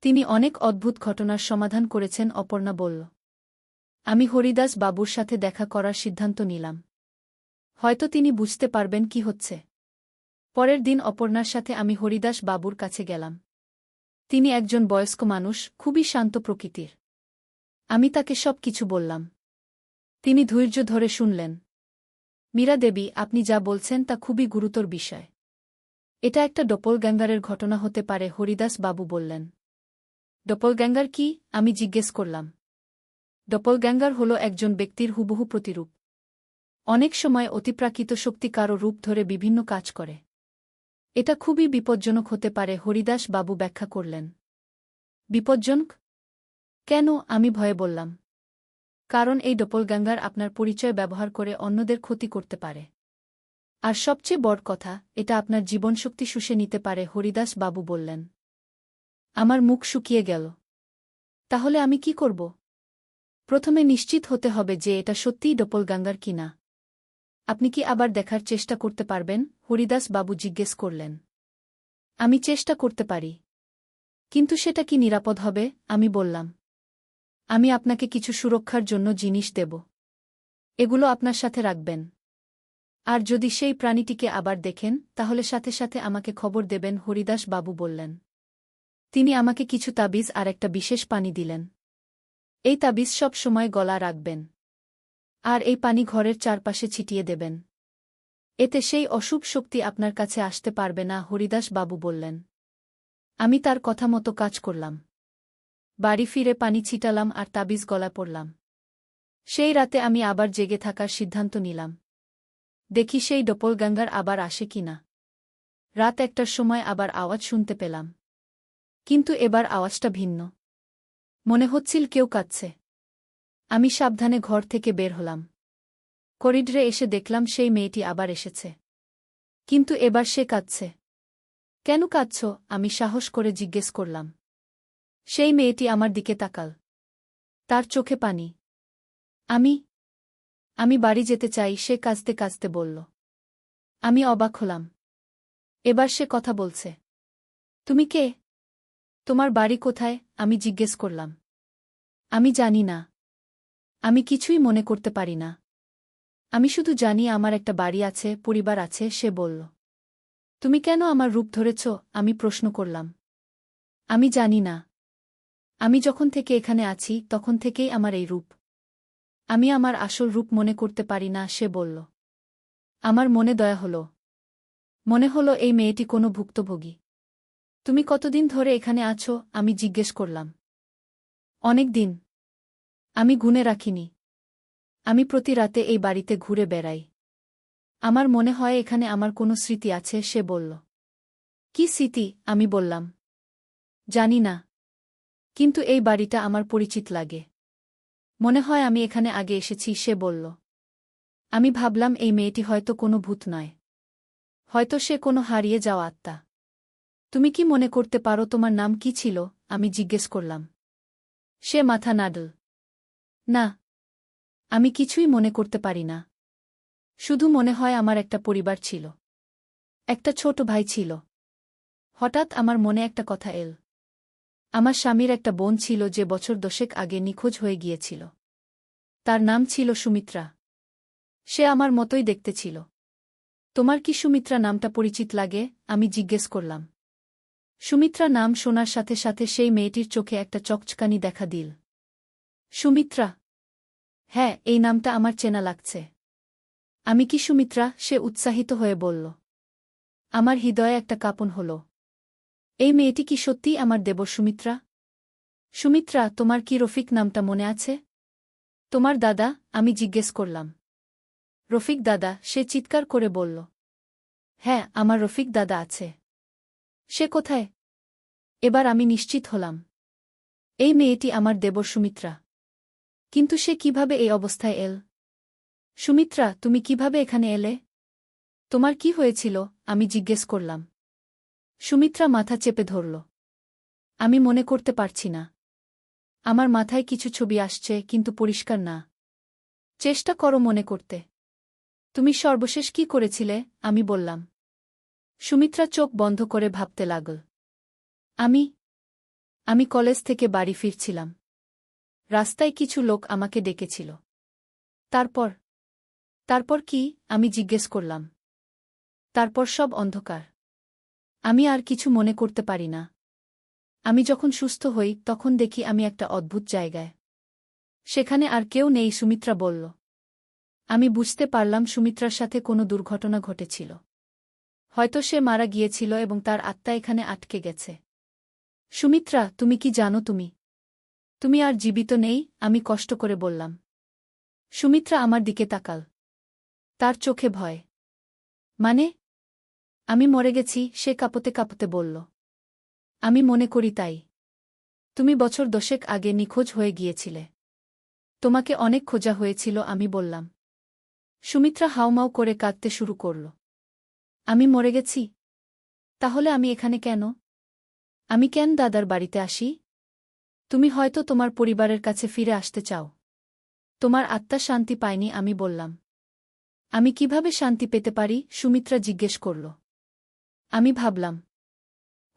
তিনি অনেক অদ্ভুত ঘটনার সমাধান করেছেন, অপর্ণা বলল। আমি হরিদাস বাবুর সাথে দেখা করার সিদ্ধান্ত নিলাম। হয়তো তিনি বুঝতে পারবেন কি হচ্ছে। পরের দিন অপর্ণার সাথে আমি হরিদাস বাবুর কাছে গেলাম। তিনি একজন বয়স্ক মানুষ, খুবই শান্ত প্রকৃতির। আমি তাকে সব কিছু বললাম। তিনি ধৈর্য ধরে শুনলেন। মীরা দেবী, আপনি যা বলছেন তা খুবই গুরুতর বিষয়। এটা একটা ডপলগ্যাঙ্গারের ঘটনা হতে পারে, হরিদাস বাবু বললেন। ডপলগ্যাঙ্গার কি? আমি জিজ্ঞেস করলাম। ডপলগ্যাঙ্গার হল একজন ব্যক্তির হুবহু প্রতিরূপ। অনেক সময় অতিপ্রাকৃত শক্তি কারও রূপ ধরে বিভিন্ন কাজ করে। এটা খুবই বিপজ্জনক হতে পারে, হরিদাস বাবু ব্যাখ্যা করলেন। বিপজ্জনক? কেন? আমি ভয়ে বললাম। কারণ এই ডপলগ্যাঙ্গার আপনার পরিচয় ব্যবহার করে অন্যদের ক্ষতি করতে পারে। আর সবচেয়ে বড় কথা, এটা আপনার জীবনশক্তি শুষে নিতে পারে, হরিদাস বাবু বললেন। আমার মুখ শুকিয়ে গেল। তাহলে আমি কি করব? প্রথমে নিশ্চিত হতে হবে যে এটা সত্যিই ডপলগ্যাঙ্গার কিনা। আপনি কি আবার দেখার চেষ্টা করতে পারবেন? হরিদাস বাবু জিজ্ঞেস করলেন। আমি চেষ্টা করতে পারি। কিন্তু সেটা কি নিরাপদ হবে? আমি বললাম। আমি আপনাকে কিছু সুরক্ষার জন্য জিনিস দেব। এগুলো আপনার সাথে রাখবেন। আর যদি সেই প্রাণীটিকে আবার দেখেন, তাহলে সাথে সাথে আমাকে খবর দেবেন, হরিদাস বাবু বললেন। তিনি আমাকে কিছু তাবিজ আর একটা বিশেষ পানি দিলেন। এই তাবিজ সব সময় গলা রাখবেন। আর এই পানি ঘরের চারপাশে ছিটিয়ে দেবেন। এতে সেই অশুভ শক্তি আপনার কাছে আসতে পারবে না, হরিদাস বাবু বললেন। আমি তার কথা মতো কাজ করলাম। বাড়ি ফিরে পানি ছিটালাম আর তাবিজ গলায় পড়লাম। সেই রাতে আমি আবার জেগে থাকার সিদ্ধান্ত নিলাম। দেখি সেই ডপলগ্যাঙ্গার আবার আসে কিনা। রাত 1টার সময় আবার আওয়াজ শুনতে পেলাম। কিন্তু এবার আওয়াজটা ভিন্ন। মনে হচ্ছিল কেউ কাঁদছে। আমি সাবধানে ঘর থেকে বের হলাম। করিডরে এসে দেখলাম সেই মেয়েটি আবার এসেছে। কিন্তু এবার সে কাঁদছে। কেন কাঁদছ? আমি সাহস করে জিজ্ঞেস করলাম। সেই মেয়েটি আমার দিকে তাকাল। তার চোখে পানি। আমি বাড়ি যেতে চাই, সে কাঁদতে কাঁদতে বলল। আমি অবাক হলাম। এবার সে কথা বলছে। তুমি কে? তোমার বাড়ি কোথায়? আমি জিজ্ঞেস করলাম। আমি জানি না। আমি কিছুই মনে করতে পারি না। আমি শুধু জানি আমার একটা বাড়ি আছে, পরিবার আছে, সে বলল। তুমি কেন আমার রূপ ধরেছ? আমি প্রশ্ন করলাম। আমি জানি না। আমি যখন থেকে এখানে আছি তখন থেকেই আমার এই রূপ। আমি আমার আসল রূপ মনে করতে পারি না, সে বলল। আমার মনে দয়া হলো। মনে হলো এই মেয়েটি কোনো ভুক্তভোগী। তুমি কতদিন ধরে এখানে আছো? আমি জিজ্ঞেস করলাম। অনেক দিন। আমি গুনে রাখিনি। আমি প্রতি রাতে এই বাড়িতে ঘুরে বেড়াই। আমার মনে হয় এখানে আমার কোনো স্মৃতি আছে, সে বলল। কি স্মৃতি? আমি বললাম। জানি না। কিন্তু এই বাড়িটা আমার পরিচিত লাগে। মনে হয় আমি এখানে আগে এসেছি, সে বলল। আমি ভাবলাম এই মেয়েটি হয়তো কোনো ভূত নয়। হয়তো সে কোনো হারিয়ে যাওয়া আত্মা। তুমি কি মনে করতে পারো তোমার নাম কি ছিল? আমি জিজ্ঞেস করলাম। সে মাথা নাড়ল। না। আমি কিছুই মনে করতে পারি না। শুধু মনে হয় আমার একটা পরিবার ছিল। একটা ছোট ভাই ছিল। হঠাৎ আমার মনে একটা কথা এল। আমার স্বামীর একটা বোন ছিল যে বছর 10 আগে নিখোঁজ হয়ে গিয়েছিল। তার নাম ছিল সুমিত্রা। সে আমার মতোই দেখতে ছিল। তোমার কি সুমিত্রা নামটা পরিচিত লাগে? আমি জিজ্ঞেস করলাম। সুমিত্রা নাম শোনার সাথে সাথে সেই মেয়েটির চোখে একটা চকচকানি দেখা দিল। সুমিত্রা? হ্যাঁ, এই নামটা আমার চেনা লাগছে। আমি কি সুমিত্রা? সে উৎসাহিত হয়ে বলল। আমার হৃদয়ে একটা কাঁপন হল। এই মেয়েটি কি সত্যিই আমার দেবর সুমিত্রা? সুমিত্রা, তোমার কি রফিক নামটা মনে আছে? তোমার দাদা? আমি জিজ্ঞেস করলাম। রফিক দাদা? সে চিৎকার করে বলল। হ্যাঁ, আমার রফিক দাদা আছে। সে কোথায়? এবার আমি নিশ্চিত হলাম। এই মেয়েটি আমার দেবর সুমিত্রা। কিন্তু সে কিভাবে এই অবস্থায় এল? সুমিত্রা, তুমি কিভাবে এখানে এলে? তোমার কি হয়েছিল? আমি জিজ্ঞেস করলাম। সুমিত্রা মাথা চেপে ধরল। আমি মনে করতে পারছি না। আমার মাথায় কিছু ছবি আসছে, কিন্তু পরিষ্কার না। চেষ্টা করো মনে করতে। তুমি সর্বশেষ কি করেছিলে? আমি বললাম। সুমিত্রা চোখ বন্ধ করে ভাবতে লাগল। আমি কলেজ থেকে বাড়ি ফিরছিলাম। রাস্তায় কিছু লোক আমাকে ডেকেছিল। তারপর কি? আমি জিজ্ঞেস করলাম। তারপর সব অন্ধকার। আমি আর কিছু মনে করতে পারি না। আমি যখন সুস্থ হই তখন দেখি আমি একটা অদ্ভুত জায়গায়। সেখানে আর কেউ নেই, সুমিত্রা বলল। আমি বুঝতে পারলাম সুমিত্রার সাথে কোনো দুর্ঘটনা ঘটেছিল। হয়তো সে মারা গিয়েছিল এবং তার আত্মা এখানে আটকে গেছে। সুমিত্রা, তুমি কি জানো তুমি আর জীবিত নেই? আমি কষ্ট করে বললাম। সুমিত্রা আমার দিকে তাকাল। তার চোখে ভয়। মানে? আমি মরে গেছি, সে কাঁপতে কাঁপতে বলল। আমি মনে করি তাই। তুমি বছর 10 আগে নিখোঁজ হয়ে গিয়েছিলে। তোমাকে অনেক খোঁজা হয়েছিল, আমি বললাম। সুমিত্রা হাউমাউ করে কাঁদতে শুরু করল। আমি মরে গেছি? তাহলে আমি এখানে কেন? আমি কেন দাদার বাড়িতে আসি? তুমি হয়তো তোমার পরিবারের কাছে ফিরে আসতে চাও। তোমার আত্মা শান্তি পায়নি, আমি বললাম। আমি কিভাবে শান্তি পেতে পারি? সুমিত্রা জিজ্ঞেস করল। আমি ভাবলাম,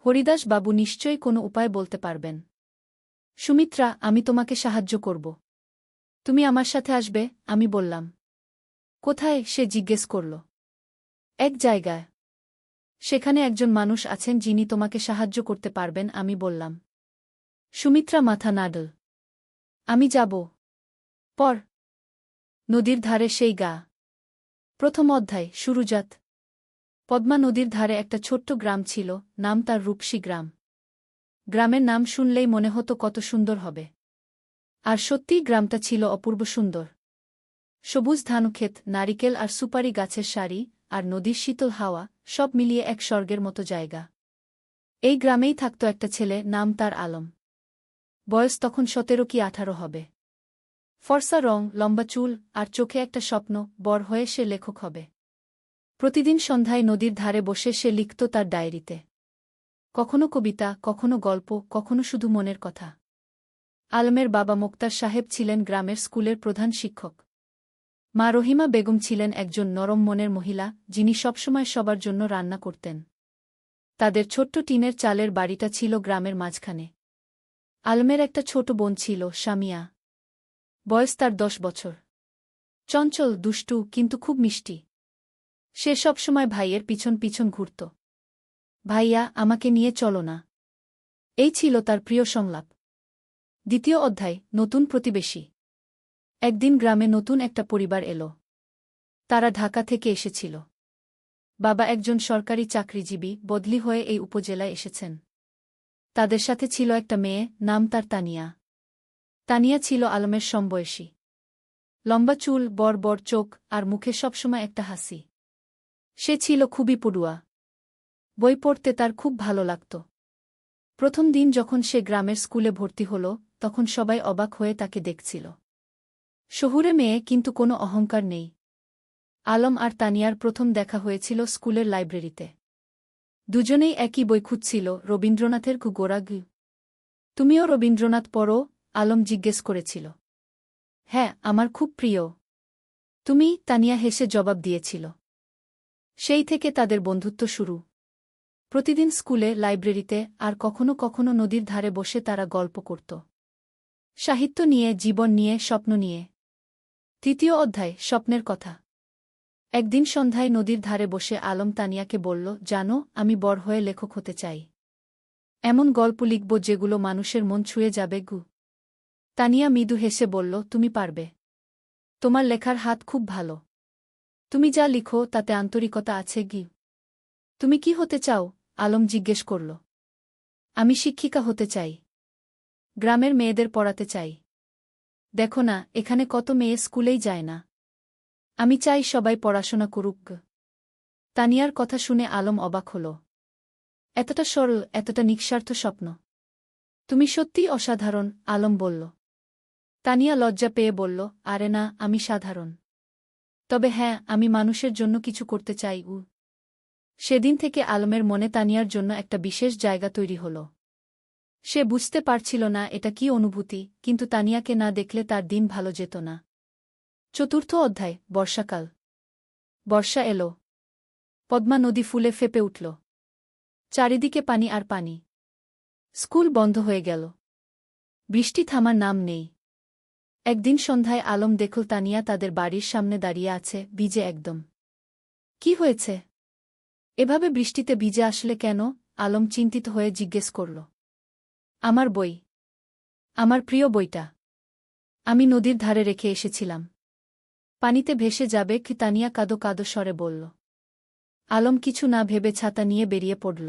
হরিদাস বাবু নিশ্চয়ই কোনো উপায় বলতে পারবেন। সুমিত্রা, আমি তোমাকে সাহায্য করব। তুমি আমার সাথে আসবে, আমি বললাম। কোথায়? সে জিজ্ঞেস করল। এক জায়গায়। সেখানে একজন মানুষ আছেন যিনি তোমাকে সাহায্য করতে পারবেন, আমি বললাম। সুমিত্রা মাথা নাড়ল। আমি যাব। পর। নদীর ধারে সেই গা। প্রথম অধ্যায়, শুরুজাত। পদ্মা নদীর ধারে একটা ছোট্ট গ্রাম ছিল, নাম তার রূপসী গ্রাম। গ্রামের নাম শুনলেই মনে হতো কত সুন্দর হবে। আর সত্যিই গ্রামটা ছিল অপূর্ব সুন্দর। সবুজ ধানক্ষেত, নারিকেল আর সুপারি গাছের সারি, আর নদীর শীতল হাওয়া, সব মিলিয়ে এক স্বর্গের মতো জায়গা। এই গ্রামেই থাকত একটা ছেলে, নাম তার আলম। বয়স তখন 17 কি 18 হবে। ফর্সা রং, লম্বা চুল, আর চোখে একটা স্বপ্ন, বড় হয়ে সে লেখক হবে। প্রতিদিন সন্ধ্যায় নদীর ধারে বসে সে লিখত তার ডায়েরিতে। কখনো কবিতা, কখনো গল্প, কখনো শুধু মনের কথা। আলমের বাবা মোক্তার সাহেব ছিলেন গ্রামের স্কুলের প্রধান শিক্ষক। মা রহিমা বেগম ছিলেন একজন নরম মনের মহিলা, যিনি সবসময় সবার জন্য রান্না করতেন। তাদের ছোট্ট টিনের চালের বাড়িটা ছিল গ্রামের মাঝখানে। আলমের একটা ছোট বোন ছিল, সামিয়া। বয়স তার 10 বছর। চঞ্চল, দুষ্টু, কিন্তু খুব মিষ্টি। সে সবসময় ভাইয়ের পিছন পিছন ঘুরত। ভাইয়া, আমাকে নিয়ে চলো না। এই ছিল তার প্রিয় সংলাপ। দ্বিতীয় অধ্যায়, নতুন প্রতিবেশী। একদিন গ্রামে নতুন একটা পরিবার এলো। তারা ঢাকা থেকে এসেছিল। বাবা একজন সরকারি চাকরিজীবী, বদলি হয়ে এই উপজেলায় এসেছেন। তাদের সাথে ছিল একটা মেয়ে, নাম তার তানিয়া। তানিয়া ছিল আলমের সমবয়সী। লম্বা চুল, বড় বড় চোখ, আর মুখে সবসময় একটা হাসি। সে ছিল খুবই পড়ুয়া। বই পড়তে তার খুব ভালো লাগত। প্রথম দিন যখন সে গ্রামের স্কুলে ভর্তি হল, তখন সবাই অবাক হয়ে তাকে দেখছিল। শহুরে মেয়ে, কিন্তু কোনো অহংকার নেই। আলম আর তানিয়ার প্রথম দেখা হয়েছিল স্কুলের লাইব্রেরিতে। দুজনেই একই বই খুঁজছিল, রবীন্দ্রনাথের গোরাগু। তুমিও রবীন্দ্রনাথ পড়ো? আলম জিজ্ঞেস করেছিল। হ্যাঁ, আমার খুব প্রিয়। তুমি? তানিয়া হেসে জবাব দিয়েছিল। সেই থেকে তাদের বন্ধুত্ব শুরু। প্রতিদিন স্কুলে, লাইব্রেরিতে, আর কখনো কখনো নদীর ধারে বসে তারা গল্প করত। সাহিত্য নিয়ে, জীবন নিয়ে, স্বপ্ন নিয়ে। তৃতীয় অধ্যায়, স্বপ্নের কথা। একদিন সন্ধ্যায় নদীর ধারে বসে আলম তানিয়াকে বলল, জানো, আমি বড় হয়ে লেখক হতে চাই। এমন গল্প লিখব যেগুলো মানুষের মন ছুঁয়ে যাবে গু। তানিয়া মৃদু হেসে বলল, তুমি পারবে। তোমার লেখার হাত খুব ভালো। তুমি যা লিখো তাতে আন্তরিকতা আছে গি। তুমি কি হতে চাও? আলম জিজ্ঞেস করল। আমি শিক্ষিকা হতে চাই। গ্রামের মেয়েদের পড়াতে চাই। দেখো না, এখানে কত মেয়ে স্কুলেই যায় না। আমি চাই সবাই পড়াশোনা করুক। তানিয়ার কথা শুনে আলম অবাক হল। এতটা সরল, এতটা নিঃস্বার্থ স্বপ্ন। তুমি সত্যিই অসাধারণ, আলম বলল। তানিয়া লজ্জা পেয়ে বলল, আরে না, আমি সাধারণ। তবে হ্যাঁ, আমি মানুষের জন্য কিছু করতে চাই। সেদিন থেকে আলমের মনে তানিয়ার জন্য একটা বিশেষ জায়গা তৈরি হল। সে বুঝতে পারছিল না এটা কি অনুভূতি, কিন্তু তানিয়াকে না দেখলে তার দিন ভালো যেত না। চতুর্থ অধ্যায়, বর্ষাকাল। বর্ষা এলো। পদ্মা নদী ফুলে ফেপে উঠল। চারিদিকে পানি আর পানি। স্কুল বন্ধ হয়ে গেল। বৃষ্টি থামার নাম নেই। একদিন সন্ধ্যায় আলম দেখল তানিয়া তাদের বাড়ির সামনে দাঁড়িয়ে আছে, ভিজে একদম। কি হয়েছে? এভাবে বৃষ্টিতে ভিজে আসলে কেন? আলম চিন্তিত হয়ে জিজ্ঞেস করল। আমার বই। আমার প্রিয় বইটা। আমি নদীর ধারে রেখে এসেছিলাম। পানিতে ভেসে যাবে কি? তানিয়া কাঁদো কাঁদো স্বরে বলল। আলম কিছু না ভেবে ছাতা নিয়ে বেরিয়ে পড়ল।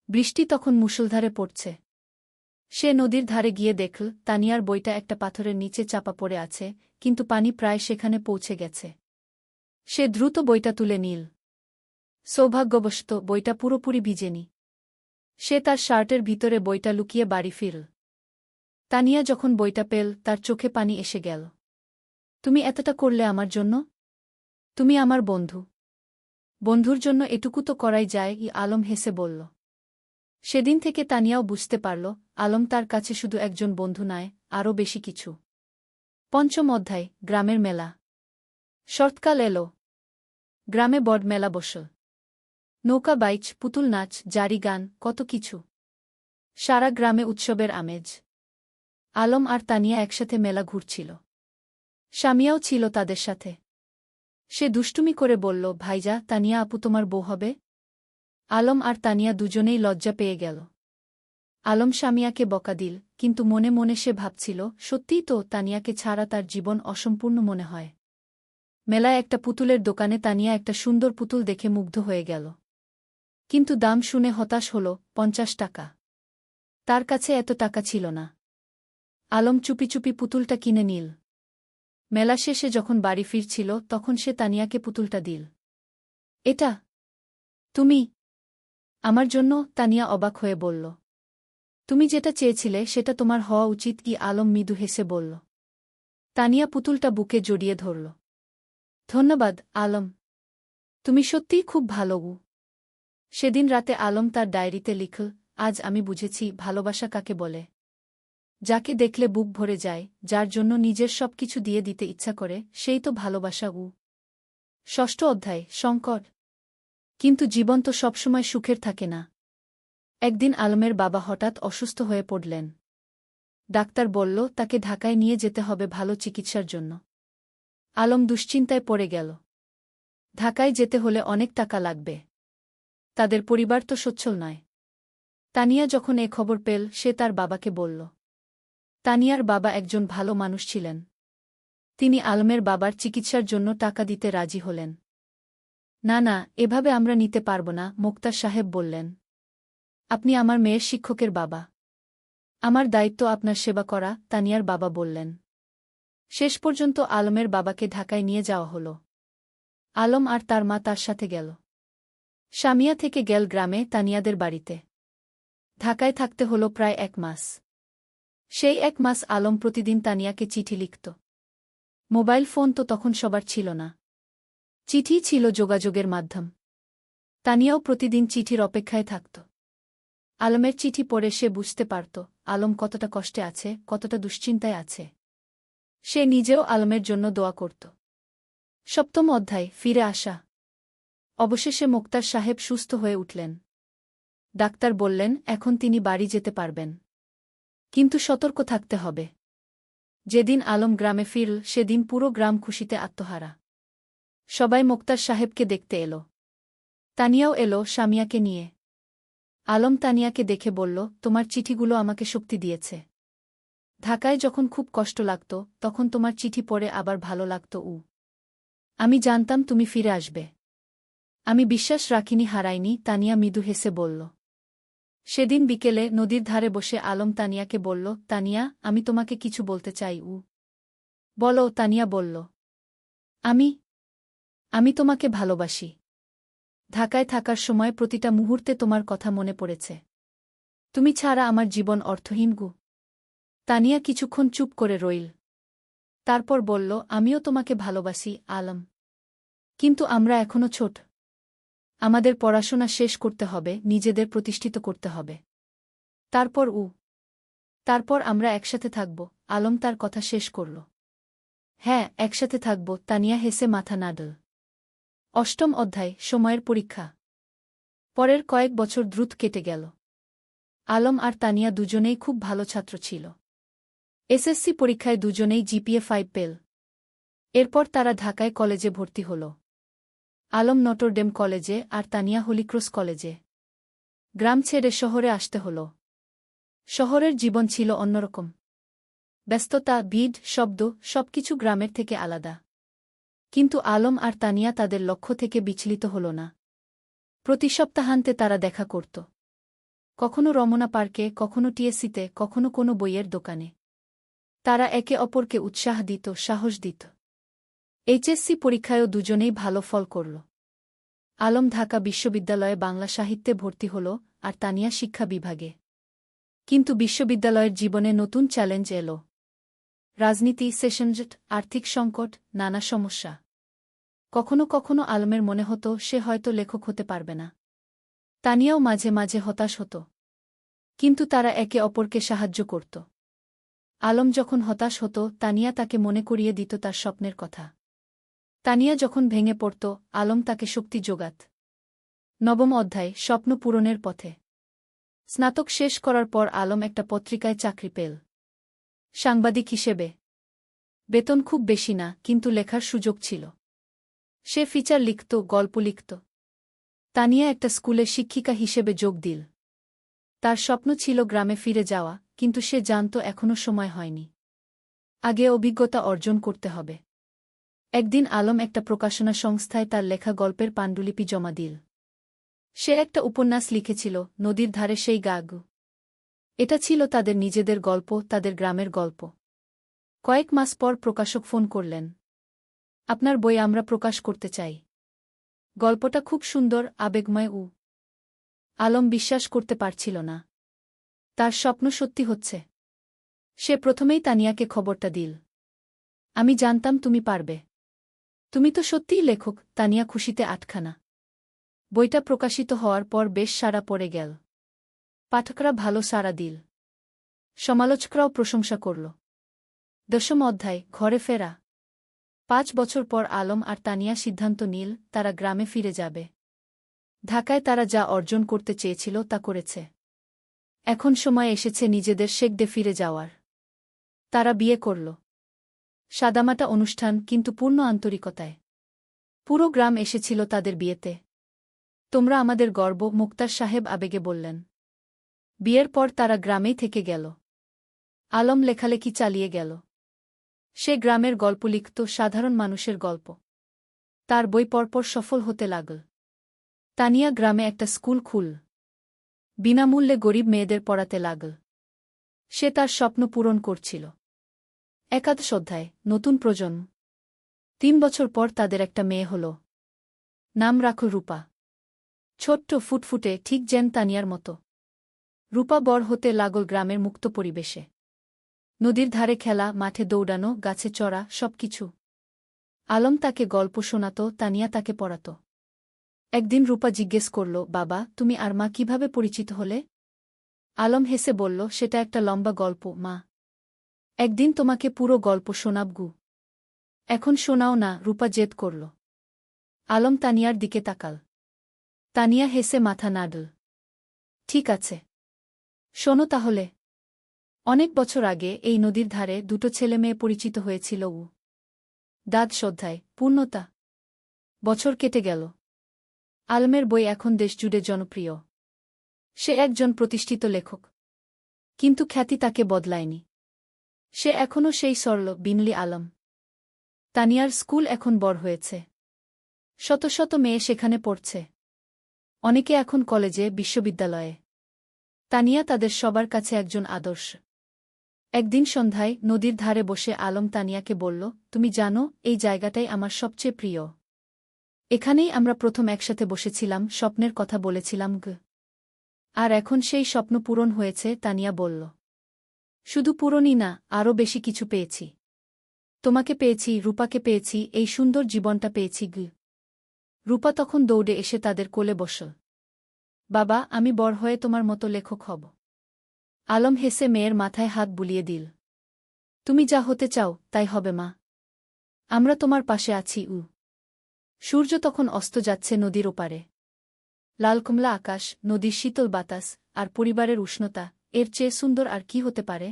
বৃষ্টি তখন মুষলধারে পড়ছে। সে নদীর ধারে গিয়ে দেখল তানিয়ার বইটা একটা পাথরের নিচে চাপা পড়ে আছে, কিন্তু পানি প্রায় সেখানে পৌঁছে গেছে। সে দ্রুত বইটা তুলে নিল। সৌভাগ্যবশত বইটা পুরোপুরি ভিজেনি। সে তার শার্টের ভিতরে বইটা লুকিয়ে বাড়ি ফিরল। তানিয়া যখন বইটা পেল তার চোখে পানি এসে গেল। তুমি এতটা করলে আমার জন্য? তুমি আমার বন্ধু। বন্ধুর জন্য এটুকু তো করাই যায়, আলম হেসে বলল। সেদিন থেকে তানিয়াও বুঝতে পারল আলম তার কাছে শুধু একজন বন্ধু নয়, আরও বেশি কিছু। পঞ্চম অধ্যায়, গ্রামের মেলা। শরৎকাল এলো। গ্রামে বড় মেলা বসল। নৌকা বাইচ, পুতুল নাচ, জারি গান, কত কিছু। সারা গ্রামে উৎসবের আমেজ। আলম আর তানিয়া একসাথে মেলা ঘুরছিল। স্বামীয়াও ছিল তাদের সাথে। সে দুষ্টুমি করে বলল, ভাইজা, তানিয়া আপু তোমার বউ হবে? আলম আর তানিয়া দুজনেই লজ্জা পেয়ে গেল। আলম স্বামীয়াকে বকা দিল, কিন্তু মনে মনে সে ভাবছিল, সত্যিই তো, তানিয়াকে ছাড়া তার জীবন অসম্পূর্ণ মনে হয়। মেলায় একটা পুতুলের দোকানে তানিয়া একটা সুন্দর পুতুল দেখে মুগ্ধ হয়ে গেল। কিন্তু দাম শুনে হতাশ হল, 50 টাকা। তার কাছে এত টাকা ছিল না। আলম চুপি চুপি পুতুলটা কিনে নিল। মেলা শেষে যখন বাড়ি ফিরছিল তখন সে তানিয়াকে পুতুলটা দিল। এটা তুমি আমার জন্য? তানিয়া অবাক হয়ে বলল। তুমি যেটা চেয়েছিলে সেটা তোমার হওয়া উচিত, আলম মৃদু হেসে বলল। তানিয়া পুতুলটা বুকে জড়িয়ে ধরল। ধন্যবাদ, আলম। তুমি সত্যিই খুব ভালো। সেদিন রাতে আলম তার ডায়েরিতে লিখল, আজ আমি বুঝেছি ভালোবাসা কাকে বলে। যাকে দেখলে বুক ভরে যায়, যার জন্য নিজের সবকিছু দিয়ে দিতে ইচ্ছা করে, সেই তো ভালোবাসা। ষষ্ঠ অধ্যায়, সংকট। কিন্তু জীবন তো সবসময় সুখের থাকে না। একদিন আলমের বাবা হঠাৎ অসুস্থ হয়ে পড়লেন। ডাক্তার বলল তাকে ঢাকায় নিয়ে যেতে হবে ভালো চিকিৎসার জন্য। আলম দুশ্চিন্তায় পড়ে গেল। ঢাকায় যেতে হলে অনেক টাকা লাগবে। তাদের পরিবার তো সচ্ছল নয়। তানিয়া যখন এ খবর পেল সে তার বাবাকে বলল। তানিয়ার বাবা একজন ভালো মানুষ ছিলেন। তিনি আলমের বাবার চিকিৎসার জন্য টাকা দিতে রাজি হলেন। না না, এভাবে আমরা নিতে পারব না, মোক্তার সাহেব বললেন। আপনি আমার মেয়ের শিক্ষকের বাবা। আমার দায়িত্ব আপনার সেবা করা, তানিয়ার বাবা বললেন। শেষ পর্যন্ত আলমের বাবাকে ঢাকায় নিয়ে যাওয়া হল। আলম আর তার মা তার সাথে গেল। স্বামীয়া থেকে গেল গ্রামে তানিয়াদের বাড়িতে। ঢাকায় থাকতে হল প্রায় 1 মাস। সেই 1 মাস আলম প্রতিদিন তানিয়াকে চিঠি লিখত। মোবাইল ফোন তো তখন সবার ছিল না। চিঠি ছিল যোগাযোগের মাধ্যম। তানিয়াও প্রতিদিন চিঠির অপেক্ষায় থাকত। আলমের চিঠি পড়ে সে বুঝতে পারত আলম কতটা কষ্টে আছে, কতটা দুশ্চিন্তায় আছে। সে নিজেও আলমের জন্য দোয়া করত। সপ্তম অধ্যায়, ফিরে আসা। অবশেষে মোক্তার সাহেব সুস্থ হয়ে উঠলেন। ডাক্তার বললেন এখন তিনি বাড়ি যেতে পারবেন। কিন্তু সতর্ক থাকতে হবে। যেদিন আলম গ্রামে ফিরল সেদিন পুরো গ্রাম খুশিতে আত্মহারা। সবাই মোক্তার সাহেবকে দেখতে এলো। তানিয়াও এলো স্বামীয়াকে নিয়ে। আলম তানিয়াকে দেখে বলল, তোমার চিঠিগুলো আমাকে শক্তি দিয়েছে। ঢাকায় যখন খুব কষ্ট লাগত তখন তোমার চিঠি পড়ে আবার ভালো লাগত। আমি জানতাম তুমি ফিরে আসবে। আমি বিশ্বাস রাখিনি, হারাইনি, তানিয়া মৃদু হেসে বলল। সেদিন বিকেলে নদীর ধারে বসে আলম তানিয়াকে বলল, তানিয়া, আমি তোমাকে কিছু বলতে চাই। বলো, তানিয়া বলল। আমি তোমাকে ভালোবাসি। ঢাকায় থাকার সময় প্রতিটা মুহূর্তে তোমার কথা মনে পড়েছে। তুমি ছাড়া আমার জীবন অর্থহীন। তানিয়া কিছুক্ষণ চুপ করে রইল। তারপর বলল, আমিও তোমাকে ভালোবাসি, আলম। কিন্তু আমরা এখনো ছোট। আমাদের পড়াশোনা শেষ করতে হবে, নিজেদের প্রতিষ্ঠিত করতে হবে। তারপর আমরা একসাথে থাকব। আলম তার কথা শেষ করল। হ্যাঁ, একসাথে থাকব, তানিয়া হেসে মাথা নাড়ল। অষ্টম অধ্যায়, সময়ের পরীক্ষা। পরের কয়েক বছর দ্রুত কেটে গেল। আলম আর তানিয়া দুজনেই খুব ভালো ছাত্র ছিল। এসএসসি পরীক্ষায় দুজনেই জিপিএ 5 পেল। এরপর তারা ঢাকায় কলেজে ভর্তি হল। আলম নটরডেম কলেজে আর তানিয়া হলিক্রস কলেজে। গ্রাম ছেড়ে শহরে আসতে হল। শহরের জীবন ছিল অন্যরকম। ব্যস্ততা, ভিড়, শব্দ, সবকিছু গ্রামের থেকে আলাদা। কিন্তু আলম আর তানিয়া তাদের লক্ষ্য থেকে বিচলিত হল না। প্রতি সপ্তাহান্তে তারা দেখা করত। কখনো রমনা পার্কে, কখনো টিএসসিতে, কখনো কোনো বইয়ের দোকানে। তারা একে অপরকে উৎসাহ দিত, সাহস দিত। এইচএসসি পরীক্ষায়ও দুজনেই ভালো ফল করল। আলম ঢাকা বিশ্ববিদ্যালয়ে বাংলা সাহিত্যে ভর্তি হল, আর তানিয়া শিক্ষা বিভাগে। কিন্তু বিশ্ববিদ্যালয়ের জীবনে নতুন চ্যালেঞ্জ এল। রাজনীতি, সেশনজট, আর্থিক সংকট, নানা সমস্যা। কখনো কখনো আলমের মনে হতো সে হয়তো লেখক হতে পারবে না। তানিয়াও মাঝে মাঝে হতাশ হতো। কিন্তু তারা একে অপরকে সাহায্য করত। আলম যখন হতাশ হতো, তানিয়া তাকে মনে করিয়ে দিত তার স্বপ্নের কথা। তানিয়া যখন ভেঙে পড়ত, আলম তাকে শক্তি যোগাত। নবম অধ্যায়, স্বপ্ন পূরণের পথে। স্নাতক শেষ করার পর আলম একটা পত্রিকায় চাকরি পেল, সাংবাদিক হিসেবে। বেতন খুব বেশি না, কিন্তু লেখার সুযোগ ছিল। সে ফিচার লিখত, গল্প লিখত। তানিয়া একটা স্কুলে শিক্ষিকা হিসেবে যোগ দিল। তার স্বপ্ন ছিল গ্রামে ফিরে যাওয়া, কিন্তু সে জানত এখনও সময় হয়নি। আগে অভিজ্ঞতা অর্জন করতে হবে। একদিন আলম একটা প্রকাশনা সংস্থায় তার লেখা গল্পের পাণ্ডুলিপি জমা দিল। সে একটা উপন্যাস লিখেছিল, নদীর ধারে সেই গাগ। এটা ছিল তাদের নিজেদের গল্প, তাদের গ্রামের গল্প। কয়েক মাস পর প্রকাশক ফোন করলেন। আপনার বই আমরা প্রকাশ করতে চাই। গল্পটা খুব সুন্দর, আবেগময়। আলম বিশ্বাস করতে পারছিল না। তার স্বপ্ন সত্যি হচ্ছে। সে প্রথমেই তানিয়াকে খবরটা দিল। আমি জানতাম তুমি পারবে। তুমি তো সত্যিই লেখক। তানিয়া খুশিতে আটখানা। বইটা প্রকাশিত হওয়ার পর বেশ সাড়া পড়ে গেল। পাঠকরা ভালো সাড়া দিল। সমালোচকরাও প্রশংসা করল। দশম অধ্যায়, ঘরে ফেরা। 5 বছর পর আলম আর তানিয়া সিদ্ধান্ত নিল তারা গ্রামে ফিরে যাবে। ঢাকায় তারা যা অর্জন করতে চেয়েছিল তা করেছে। এখন সময় এসেছে নিজেদের শেকদে ফিরে যাওয়ার। তারা বিয়ে করল। সাদামাটা অনুষ্ঠান, কিন্তু পূর্ণ আন্তরিকতায়। পুরো গ্রাম এসেছিল তাদের বিয়েতে। তোমরা আমাদের গর্ব, মুক্তার সাহেব আবেগে বললেন। বিয়ের পর তারা গ্রামেই থেকে গেল। আলম লেখালেখি চালিয়ে গেল। সে গ্রামের গল্প লিখত, সাধারণ মানুষের গল্প। তার বই পরপর সফল হতে লাগল। তানিয়া গ্রামে একটা স্কুল খুল। বিনামূল্যে গরিব মেয়েদের পড়াতে লাগল। সে তার স্বপ্ন পূরণ করছিল। একাদশ অধ্যায়, নতুন প্রজন্ম। 3 বছর পর তাদের একটা মেয়ে হল। নাম রাখল রূপা। ছোট্ট, ফুটফুটে, ঠিক যেন তানিয়ার মতো। রূপা বড় হতে লাগল গ্রামের মুক্ত পরিবেশে। নদীর ধারে খেলা, মাঠে দৌড়ানো, গাছে চড়া, সবকিছু। আলম তাকে গল্প শোনাত, তানিয়া তাকে পড়াত। একদিন রূপা জিজ্ঞেস করল, বাবা, তুমি আর মা কিভাবে পরিচিত হলে? আলম হেসে বলল, সেটা একটা লম্বা গল্প মা। একদিন তোমাকে পুরো গল্প শোনাবগু। এখন শোনাও না, রূপা জেদ করল। আলম তানিয়ার দিকে তাকাল। তানিয়া হেসে মাথা নাড়ল। ঠিক আছে, শোনো তাহলে। অনেক বছর আগে এই নদীর ধারে দুটো ছেলে মেয়ে পরিচিত হয়েছিল। দাদ শ্রদ্ধায়, পূর্ণতা। বছর কেটে গেল। আলমের বই এখন দেশজুড়ে জনপ্রিয়। সে একজন প্রতিষ্ঠিত লেখক। কিন্তু খ্যাতি তাকে বদলায়নি। সে এখনও সেই সরল, বিনলি আলম। তানিয়ার স্কুল এখন বড় হয়েছে। শত শত মেয়ে সেখানে পড়ছে। অনেকে এখন কলেজে, বিশ্ববিদ্যালয়ে। তানিয়া তাদের সবার কাছে একজন আদর্শ। একদিন সন্ধ্যায় নদীর ধারে বসে আলম তানিয়াকে বলল, তুমি জানো, এই জায়গাটাই আমার সবচেয়ে প্রিয়। এখানেই আমরা প্রথম একসাথে বসেছিলাম, স্বপ্নের কথা বলেছিলাম। আর এখন সেই স্বপ্ন পূরণ হয়েছে, তানিয়া বলল। শুধু পূরণই না, আরও বেশি কিছু পেয়েছি। তোমাকে পেয়েছি, রূপাকে পেয়েছি, এই সুন্দর জীবনটা পেয়েছি। রূপা তখন দৌড়ে এসে তাদের কোলে বসল। বাবা, আমি বড় হয়ে তোমার মতো লেখক হব। আলম হেসে মেয়ের মাথায় হাত বুলিয়ে দিল। তুমি যা হতে চাও তাই হবে মা। আমরা তোমার পাশে আছি। সূর্য তখন অস্ত যাচ্ছে নদীর ওপারে। লাল কমলা আকাশ, নদীর শীতল বাতাস, আর পরিবারের উষ্ণতা, এর চেয়ে সুন্দর আর কি হতে পারে?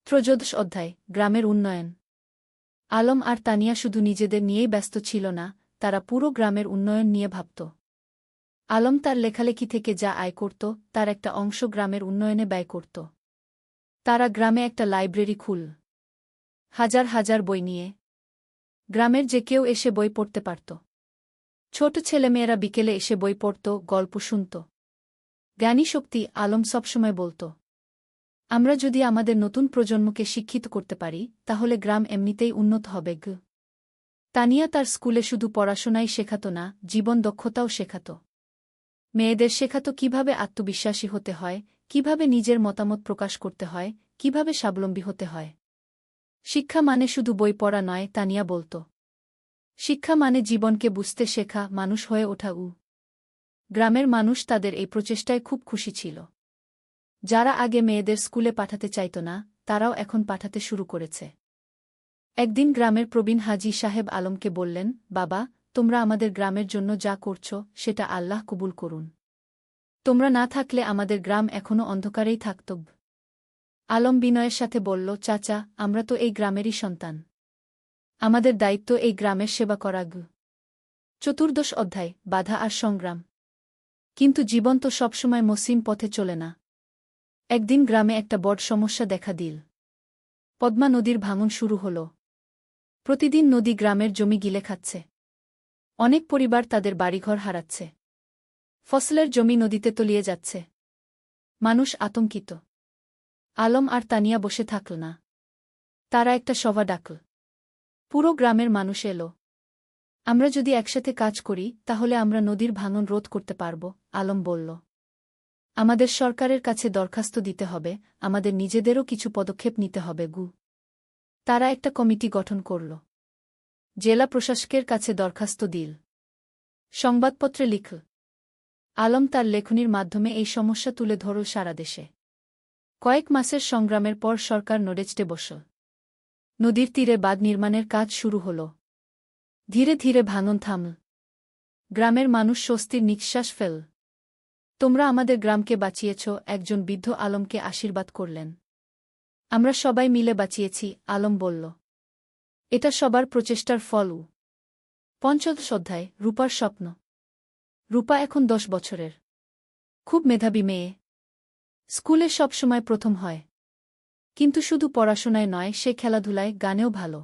ত্রয়োদশ অধ্যায়, গ্রামের উন্নয়ন। আলম আর তানিয়া শুধু নিজেদের নিয়েই ব্যস্ত ছিল না, তারা পুরো গ্রামের উন্নয়ন নিয়ে ভাবত। আলম তার লেখালেখি থেকে যা আয় করত, তার একটা অংশ গ্রামের উন্নয়নে ব্যয় করত। তারা গ্রামে একটা লাইব্রেরি খুল। হাজার হাজার বই নিয়ে। গ্রামের যে কেউ এসে বই পড়তে পারত। ছোট ছেলেমেয়েরা বিকেলে এসে বই পড়ত, গল্প শুনত। জ্ঞানী শক্তি আলম সবসময় বলত, আমরা যদি আমাদের নতুন প্রজন্মকে শিক্ষিত করতে পারি তাহলে গ্রাম এমনিতেই উন্নত হবে। তানিয়া তার স্কুলে শুধু পড়াশোনাই শেখাত না, জীবন দক্ষতাও শেখাত। মেয়েদের শেখাত কিভাবে আত্মবিশ্বাসী হতে হয়, কিভাবে নিজের মতামত প্রকাশ করতে হয়, কিভাবে স্বাবলম্বী হতে হয়। শিক্ষা মানে শুধু বই পড়া নয়, তানিয়া বলত। শিক্ষা মানে জীবনকে বুঝতে শেখা, মানুষ হয়ে ওঠা। গ্রামের মানুষ তাদের এই প্রচেষ্টায় খুব খুশি ছিল। যারা আগে মেয়েদের স্কুলে পাঠাতে চাইত না, তারাও এখন পাঠাতে শুরু করেছে। একদিন গ্রামের প্রবীণ হাজী সাহেব আলমকে বললেন, বাবা, তোমরা আমাদের গ্রামের জন্য যা করছ সেটা আল্লাহ কবুল করুন। তোমরা না থাকলে আমাদের গ্রাম এখনও অন্ধকারেই থাকত। আলম বিনয়ের সাথে বলল, চাচা, আমরা তো এই গ্রামেরই সন্তান। আমাদের দায়িত্ব এই গ্রামের সেবা করা। চতুর্দশ অধ্যায়, বাধা আর সংগ্রাম। কিন্তু জীবন তো সবসময় মসৃণ পথে চলে না। একদিন গ্রামে একটা বড় সমস্যা দেখা দিল। পদ্মা নদীর ভাঙন শুরু হল। প্রতিদিন নদী গ্রামের জমি গিলে খাচ্ছে। অনেক পরিবার তাদের বাড়িঘর হারাচ্ছে। ফসলের জমি নদীতে তলিয়ে যাচ্ছে। মানুষ আতঙ্কিত। আলম আর তানিয়া বসে থাকল না। তারা একটা সভা ডাকল। পুরো গ্রামের মানুষ এলো। আমরা যদি একসাথে কাজ করি তাহলে আমরা নদীর ভাঙন রোধ করতে পারব, আলম বলল। আমাদের সরকারের কাছে দরখাস্ত দিতে হবে, আমাদের নিজেদেরও কিছু পদক্ষেপ নিতে হবে। তারা একটা কমিটি গঠন করল। জেলা প্রশাসকের কাছে দরখাস্ত দিল। সংবাদপত্রে লিখল। আলম তার লেখনির মাধ্যমে এই সমস্যা তুলে ধরল সারা দেশে। কয়েক মাসের সংগ্রামের পর সরকার নড়েচড়ে বসল। নদীর তীরে বাঁধ নির্মাণের কাজ শুরু হল। ধীরে ধীরে ভাঙন থামল। গ্রামের মানুষ স্বস্তির নিঃশ্বাস ফেল। তোমরা আমাদের গ্রামকে বাঁচিয়েছ, একজন বৃদ্ধ আলমকে আশীর্বাদ করলেন। আমরা সবাই মিলে বাঁচিয়েছি, আলম বলল। এটা সবার প্রচেষ্টার ফল। পঞ্চদশ অধ্যায়, রূপার স্বপ্ন। রূপা এখন 10 বছরের। খুব মেধাবী মেয়ে। স্কুলে সব সময় প্রথম হয়। কিন্তু শুধু পড়াশোনায় নয়, সে খেলাধুলায়, গানেও ভালো।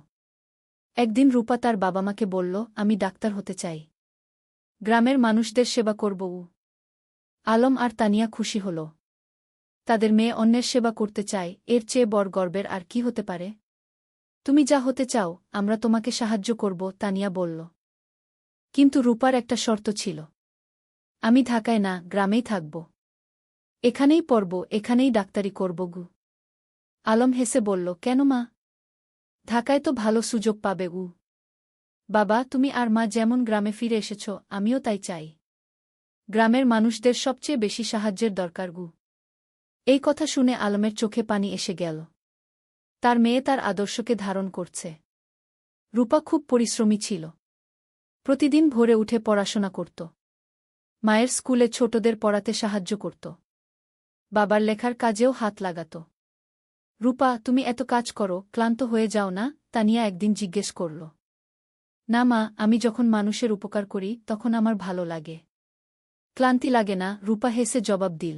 একদিন রূপা তার বাবা-মাকে বলল, আমি ডাক্তার হতে চাই। গ্রামের মানুষদের সেবা করব। আলম আর তানিয়া খুশি হল। তাদের মেয়ে অন্যের সেবা করতে চায়, এর চেয়ে বড় গর্বের আর কি হতে পারে। তুমি যা হতে চাও, আমরা তোমাকে সাহায্য করব, তানিয়া বলল। কিন্তু রূপার একটা শর্ত ছিল। আমি ঢাকায় না, গ্রামেই থাকব। এখানেই পড়ব, এখানেই ডাক্তারি করব। আলম হেসে বলল, কেন মা? ঢাকায় তো ভালো সুযোগ পাবে। বাবা, তুমি আর মা যেমন গ্রামে ফিরে এসেছ, আমিও তাই চাই। গ্রামের মানুষদের সবচেয়ে বেশি সাহায্যের দরকার। এই কথা শুনে আলমের চোখে পানি এসে গেল। তার মেয়ে তার আদর্শকে ধারণ করছে। রূপা খুব পরিশ্রমী ছিল। প্রতিদিন ভোরে উঠে পড়াশোনা করত। মায়ের স্কুলে ছোটদের পড়াতে সাহায্য করত। বাবার লেখার কাজেও হাত লাগাত। রূপা, তুমি এত কাজ করো, ক্লান্ত হয়ে যাও না? তানিয়া একদিন জিজ্ঞেস করল। না মা, আমি যখন মানুষের উপকার করি তখন আমার ভালো লাগে। ক্লান্তি লাগে না, রূপা হেসে জবাব দিল।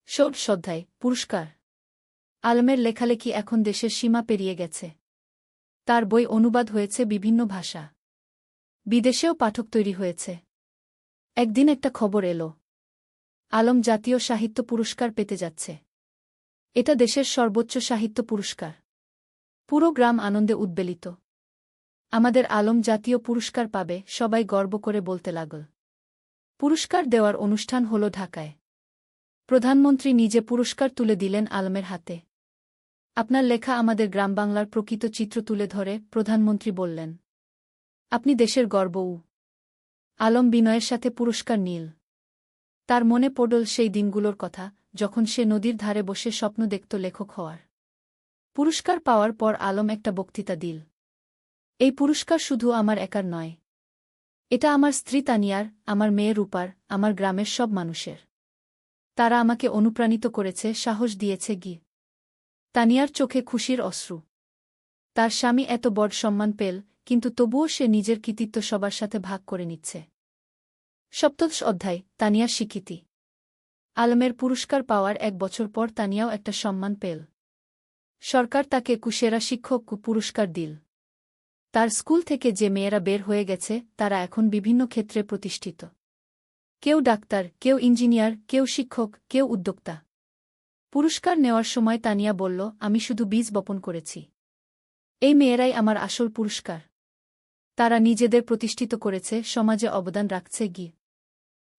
ষোড়শ অধ্যায়, পুরস্কার। আলমের লেখালেখি এখন দেশের সীমা পেরিয়ে গেছে। তার বই অনুবাদ হয়েছে বিভিন্ন ভাষা। বিদেশেও পাঠক তৈরি হয়েছে। একদিন একটা খবর এলো। আলম জাতীয় সাহিত্য পুরস্কার পেতে যাচ্ছে। এটা দেশের সর্বোচ্চ সাহিত্য পুরস্কার। পুরো গ্রাম আনন্দে উদ্বেলিত। আমাদের আলম জাতীয় পুরস্কার পাবে, সবাই গর্ব করে বলতে লাগল। পুরস্কার দেওয়ার অনুষ্ঠান হল ঢাকায়। প্রধানমন্ত্রী নিজে পুরস্কার তুলে দিলেন আলমের হাতে। আপনার লেখা আমাদের গ্রামবাংলার প্রকৃত চিত্র তুলে ধরে, প্রধানমন্ত্রী বললেন। আপনি দেশের গর্ব। আলম বিনয়ের সাথে পুরস্কার নিল। তার মনে পড়ল সেই দিনগুলোর কথা, যখন সে নদীর ধারে বসে স্বপ্ন দেখত লেখক হওয়ার। পুরস্কার পাওয়ার পর আলম একটা বক্তৃতা দিল। এই পুরস্কার শুধু আমার একার নয়। এটা আমার স্ত্রী তানিয়ার, আমার মেয়ে রূপার, আমার গ্রামের সব মানুষের। তারা আমাকে অনুপ্রাণিত করেছে, সাহস দিয়েছে। তানিয়ার চোখে খুশির অশ্রু। তার স্বামী এত বড় সম্মান পেল, কিন্তু তবুও সে নিজের কৃতিত্ব সবার সাথে ভাগ করে নিচ্ছে। সপ্তদশ অধ্যায়, তানিয়ার স্বীকৃতি। আলমের পুরস্কার পাওয়ার 1 বছর পর তানিয়াও একটা সম্মান পেল। সরকার তাকে সেরা শিক্ষক পুরস্কার দিল। তার স্কুল থেকে যে মেয়েরা বের হয়ে গেছে তারা এখন বিভিন্ন ক্ষেত্রে প্রতিষ্ঠিত। কেউ ডাক্তার, কেউ ইঞ্জিনিয়ার, কেউ শিক্ষক, কেউ উদ্যোক্তা। পুরস্কার নেওয়ার সময় তানিয়া বলল, আমি শুধু বীজ বপন করেছি। এই মেয়েরাই আমার আসল পুরস্কার। তারা নিজেদের প্রতিষ্ঠিত করেছে, সমাজে অবদান রাখছে গিয়ে।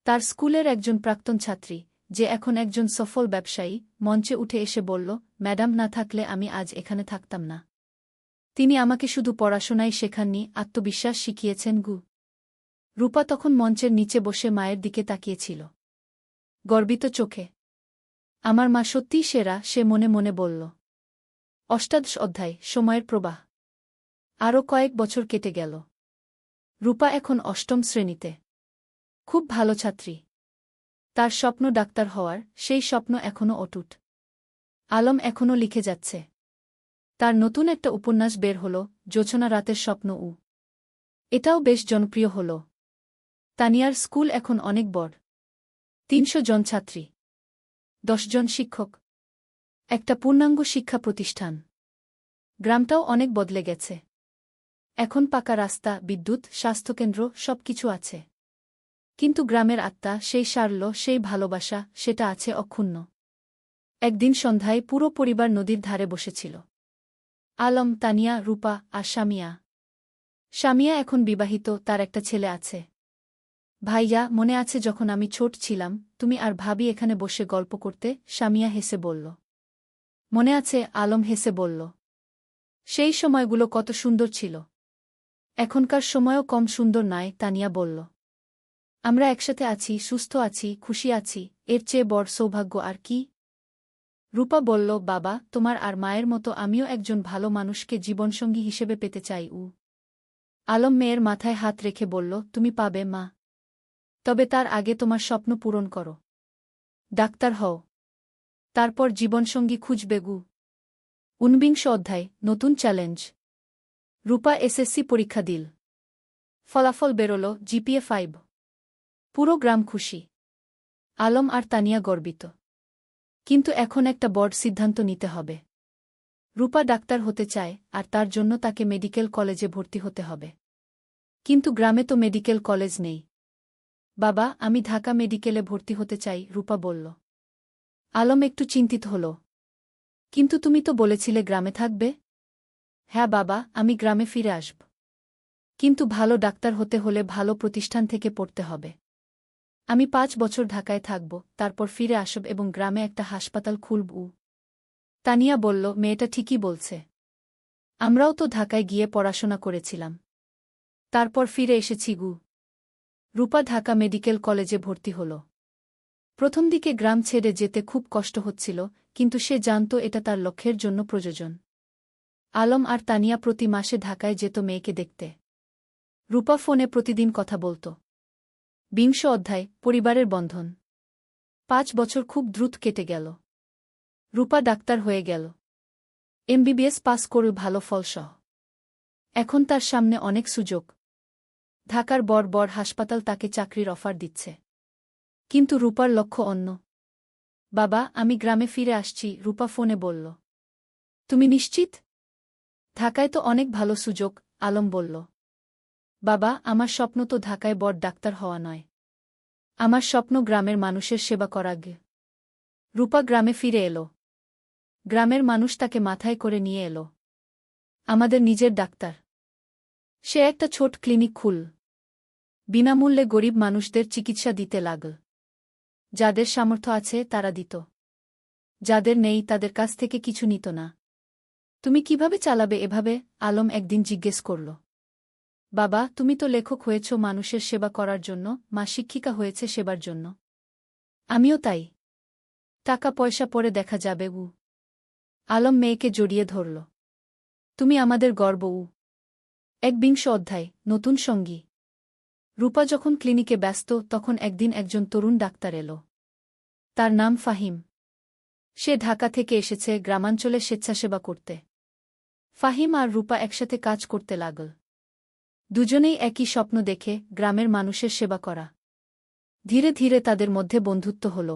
তার স্কুলের একজন প্রাক্তন ছাত্রী, যে এখন একজন সফল ব্যবসায়ী, মঞ্চে উঠে এসে বলল, ম্যাডাম না থাকলে আমি আজ এখানে থাকতাম না। তিনি আমাকে শুধু পড়াশোনাই শেখাননি, আত্মবিশ্বাস শিখিয়েছেন গু। রূপা তখন মঞ্চের নিচে বসে মায়ের দিকে তাকিয়েছিল গর্বিত চোখে। আমার মা সত্যিই সেরা, সে মনে মনে বলল। অষ্টাদশ অধ্যায়, সময়ের প্রবাহ। আরও কয়েক বছর কেটে গেল। রূপা এখন অষ্টম শ্রেণীতে। খুব ভালো ছাত্রী। তার স্বপ্ন ডাক্তার হওয়ার, সেই স্বপ্ন এখনও অটুট। আলম এখনও লিখে যাচ্ছে। তার নতুন একটা উপন্যাস বের হল, জোছনা রাতের স্বপ্ন উ। এটাও বেশ জনপ্রিয় হল। তানিয়ার স্কুল এখন অনেক বড়। ৩০০ জন ছাত্রী, ১০ জন শিক্ষক, একটা পূর্ণাঙ্গ শিক্ষা প্রতিষ্ঠান। গ্রামটাও অনেক বদলে গেছে। এখন পাকা রাস্তা, বিদ্যুৎ, স্বাস্থ্যকেন্দ্র, সবকিছু আছে। কিন্তু গ্রামের আত্মা, সেই সারল্য, সেই ভালোবাসা, সেটা আছে অক্ষুণ্ণ। একদিন সন্ধ্যায় পুরো পরিবার নদীর ধারে বসেছিল। আলম, তানিয়া, রূপা আর শামিয়া। শামিয়া এখন বিবাহিত, তার একটা ছেলে আছে। ভাইয়া, মনে আছে যখন আমি ছোট ছিলাম, তুমি আর ভাবি এখানে বসে গল্প করতে? শামিয়া হেসে বলল। মনে আছে, আলম হেসে বলল। সেই সময়গুলো কত সুন্দর ছিল। এখনকার সময়ও কম সুন্দর নয়, তানিয়া বলল। আমরা একসাথে আছি, সুস্থ আছি, খুশি আছি, এর চেয়ে বড় সৌভাগ্য আর কি? রূপা বলল, বাবা, তোমার আর মায়ের মতো আমিও একজন ভালো মানুষকে জীবনসঙ্গী হিসেবে পেতে চাই উ। আলম মেয়ের মাথায় হাত রেখে বলল, তুমি পাবে মা। তবে তার আগে তোমার স্বপ্ন পূরণ করো। ডাক্তার হও। তারপর জীবনসঙ্গী খুঁজবে গু। ১৯ অধ্যায়, নতুন চ্যালেঞ্জ। রূপা এসএসসি পরীক্ষা দিল। ফলাফল বেরোল, জিপিএ ৫। পুরো গ্রাম খুশি। আলম আর তানিয়া গর্বিত। কিন্তু এখন একটা বড় সিদ্ধান্ত নিতে হবে। রূপা ডাক্তার হতে চায়, আর তার জন্য তাকে মেডিকেল কলেজে ভর্তি হতে হবে। কিন্তু গ্রামে তো মেডিকেল কলেজ নেই। বাবা, আমি ঢাকা মেডিকেলে ভর্তি হতে চাই, রূপা বলল। আলম একটু চিন্তিত হল। কিন্তু তুমি তো বলেছিলে গ্রামে থাকবে। হ্যাঁ বাবা, আমি গ্রামে ফিরে আসব। কিন্তু ভালো ডাক্তার হতে হলে ভালো প্রতিষ্ঠান থেকে পড়তে হবে। আমি ৫ বছর ঢাকায় থাকব, তারপর ফিরে আসব এবং গ্রামে একটা হাসপাতাল খুলব। তানিয়া বলল, মেয়েটা ঠিকই বলছে। আমরাও তো ঢাকায় গিয়ে পড়াশোনা করেছিলাম। তারপর ফিরে এসেছি গু। রূপা ঢাকা মেডিকেল কলেজে ভর্তি হল। প্রথম দিকে গ্রাম ছেড়ে যেতে খুব কষ্ট হচ্ছিল, কিন্তু সে জানত এটা তার লক্ষ্যের জন্য প্রয়োজন। আলম আর তানিয়া প্রতি মাসে ঢাকায় যেত মেয়েকে দেখতে। রূপা ফোনে প্রতিদিন কথা বলত। ২০ অধ্যায়, পরিবারের বন্ধন। ৫ বছর খুব দ্রুত কেটে গেল। রূপা ডাক্তার হয়ে গেল। এমবিবিএস পাস করে ভালো ফলসহ। এখন তার সামনে অনেক সুযোগ। ঢাকার বড় বড় হাসপাতাল তাকে চাকরির অফার দিচ্ছে। কিন্তু রূপার লক্ষ্য অন্য। বাবা, আমি গ্রামে ফিরে আসছি, রূপা ফোনে বলল। তুমি নিশ্চিত? ঢাকায় তো অনেক ভালো সুযোগ, আলম বলল। বাবা, আমার স্বপ্ন তো ঢাকায় বড় ডাক্তার হওয়া নয়। আমার স্বপ্ন গ্রামের মানুষের সেবা করা গে। রূপা গ্রামে ফিরে এলো। গ্রামের মানুষ তাকে মাথায় করে নিয়ে এলো। আমাদের নিজের ডাক্তার। সে একটা ছোট ক্লিনিক খুল। বিনামূল্যে গরিব মানুষদের চিকিৎসা দিতে লাগল। যাদের সামর্থ্য আছে তারা দিত। যাদের নেই তাদের কাছ থেকে কিছু নিত না। তুমি কিভাবে চালাবে এভাবে? আলম একদিন জিজ্ঞেস করল। বাবা, তুমি তো লেখক হয়েছ মানুষের সেবা করার জন্য, মা শিক্ষিকা হয়েছে সেবার জন্য। আমিও তাই। টাকা পয়সা পরে দেখা যাবে উ। আলম মেয়েকে জড়িয়ে ধরল। তুমি আমাদের গর্ব উ। ১ অধ্যায়, নতুন সঙ্গী। রূপা যখন ক্লিনিকে ব্যস্ত, তখন একদিন একজন তরুণ ডাক্তার এলো। তার নাম ফাহিম। সে ঢাকা থেকে এসেছে গ্রামাঞ্চলে স্বেচ্ছাসেবা করতে। ফাহিম আর রূপা একসাথে কাজ করতে লাগল। দুজনেই একই স্বপ্ন দেখে, গ্রামের মানুষের সেবা করা। ধীরে ধীরে তাদের মধ্যে বন্ধুত্ব হল।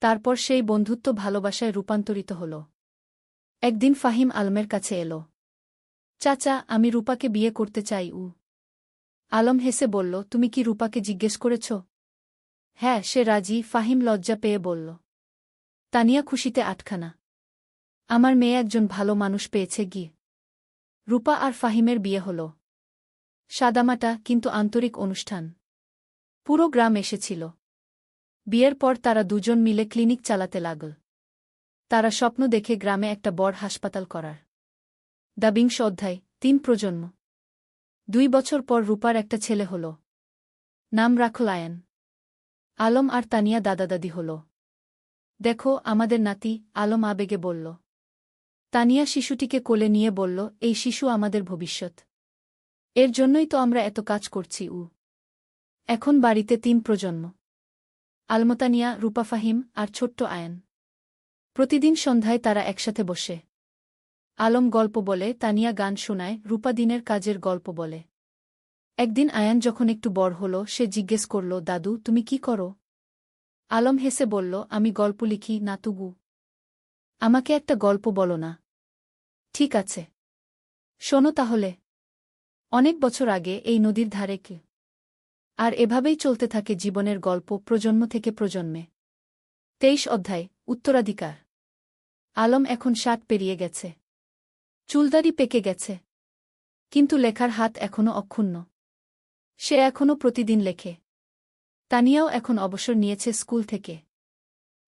তারপর সেই বন্ধুত্ব ভালোবাসায় রূপান্তরিত হল। একদিন ফাহিম আলমের কাছে এলো। চাচা, আমি রূপাকে বিয়ে করতে চাই উ। আলম হেসে বলল, তুমি কি রূপাকে জিজ্ঞেস করেছ? হ্যাঁ, সে রাজি, ফাহিম লজ্জা পেয়ে বলল। তানিয়া খুশিতে আটখানা। আমার মেয়ে একজন ভালো মানুষ পেয়েছে গিয়ে। রূপা আর ফাহিমের বিয়ে হল। সাদামাটা কিন্তু আন্তরিক অনুষ্ঠান। পুরো গ্রাম এসেছিল। বিয়ের পর তারা দুজন মিলে ক্লিনিক চালাতে লাগল। তারা স্বপ্ন দেখে গ্রামে একটা বড় হাসপাতাল করার। ২০ অধ্যায়, ৩ প্রজন্ম। ২ বছর পর রূপার একটা ছেলে হল। নাম রাখল আয়ান। আলম আর তানিয়া দাদা-দাদি হল। দেখো আমাদের নাতি, আলম আবেগে বলল। তানিয়া শিশুটিকে কোলে নিয়ে বলল, এই শিশু আমাদের ভবিষ্যৎ। এর জন্যই তো আমরা এত কাজ করছি। এখন বাড়িতে ৩ প্রজন্ম। আলমতানিয়া, রূপা, ফাহিম আর ছোট্ট আয়ান। প্রতিদিন সন্ধ্যায় তারা একসাথে বসে। আলম গল্প বলে, তানিয়া গান শোনায়, রূপা দিনের কাজের গল্প বলে। একদিন আয়ান যখন একটু বড় হল, সে জিজ্ঞেস করল, দাদু তুমি কি করো? আলম হেসে বলল, আমি গল্প লিখি, নাতুগু। আমাকে একটা গল্প বলো না? ঠিক আছে, শোনো তাহলে। অনেক বছর আগে এই নদীর ধারে কে। আর এভাবেই চলতে থাকে জীবনের গল্প প্রজন্ম থেকে প্রজন্মে। ২৩ অধ্যায়, উত্তরাধিকার। আলম এখন ৬০ পেরিয়ে গেছে। চুলদাড়ি পেকে গেছে। কিন্তু লেখার হাত এখনও অক্ষুণ্ণ। সে এখনও প্রতিদিন লেখে। তানিয়াও এখন অবসর নিয়েছে স্কুল থেকে।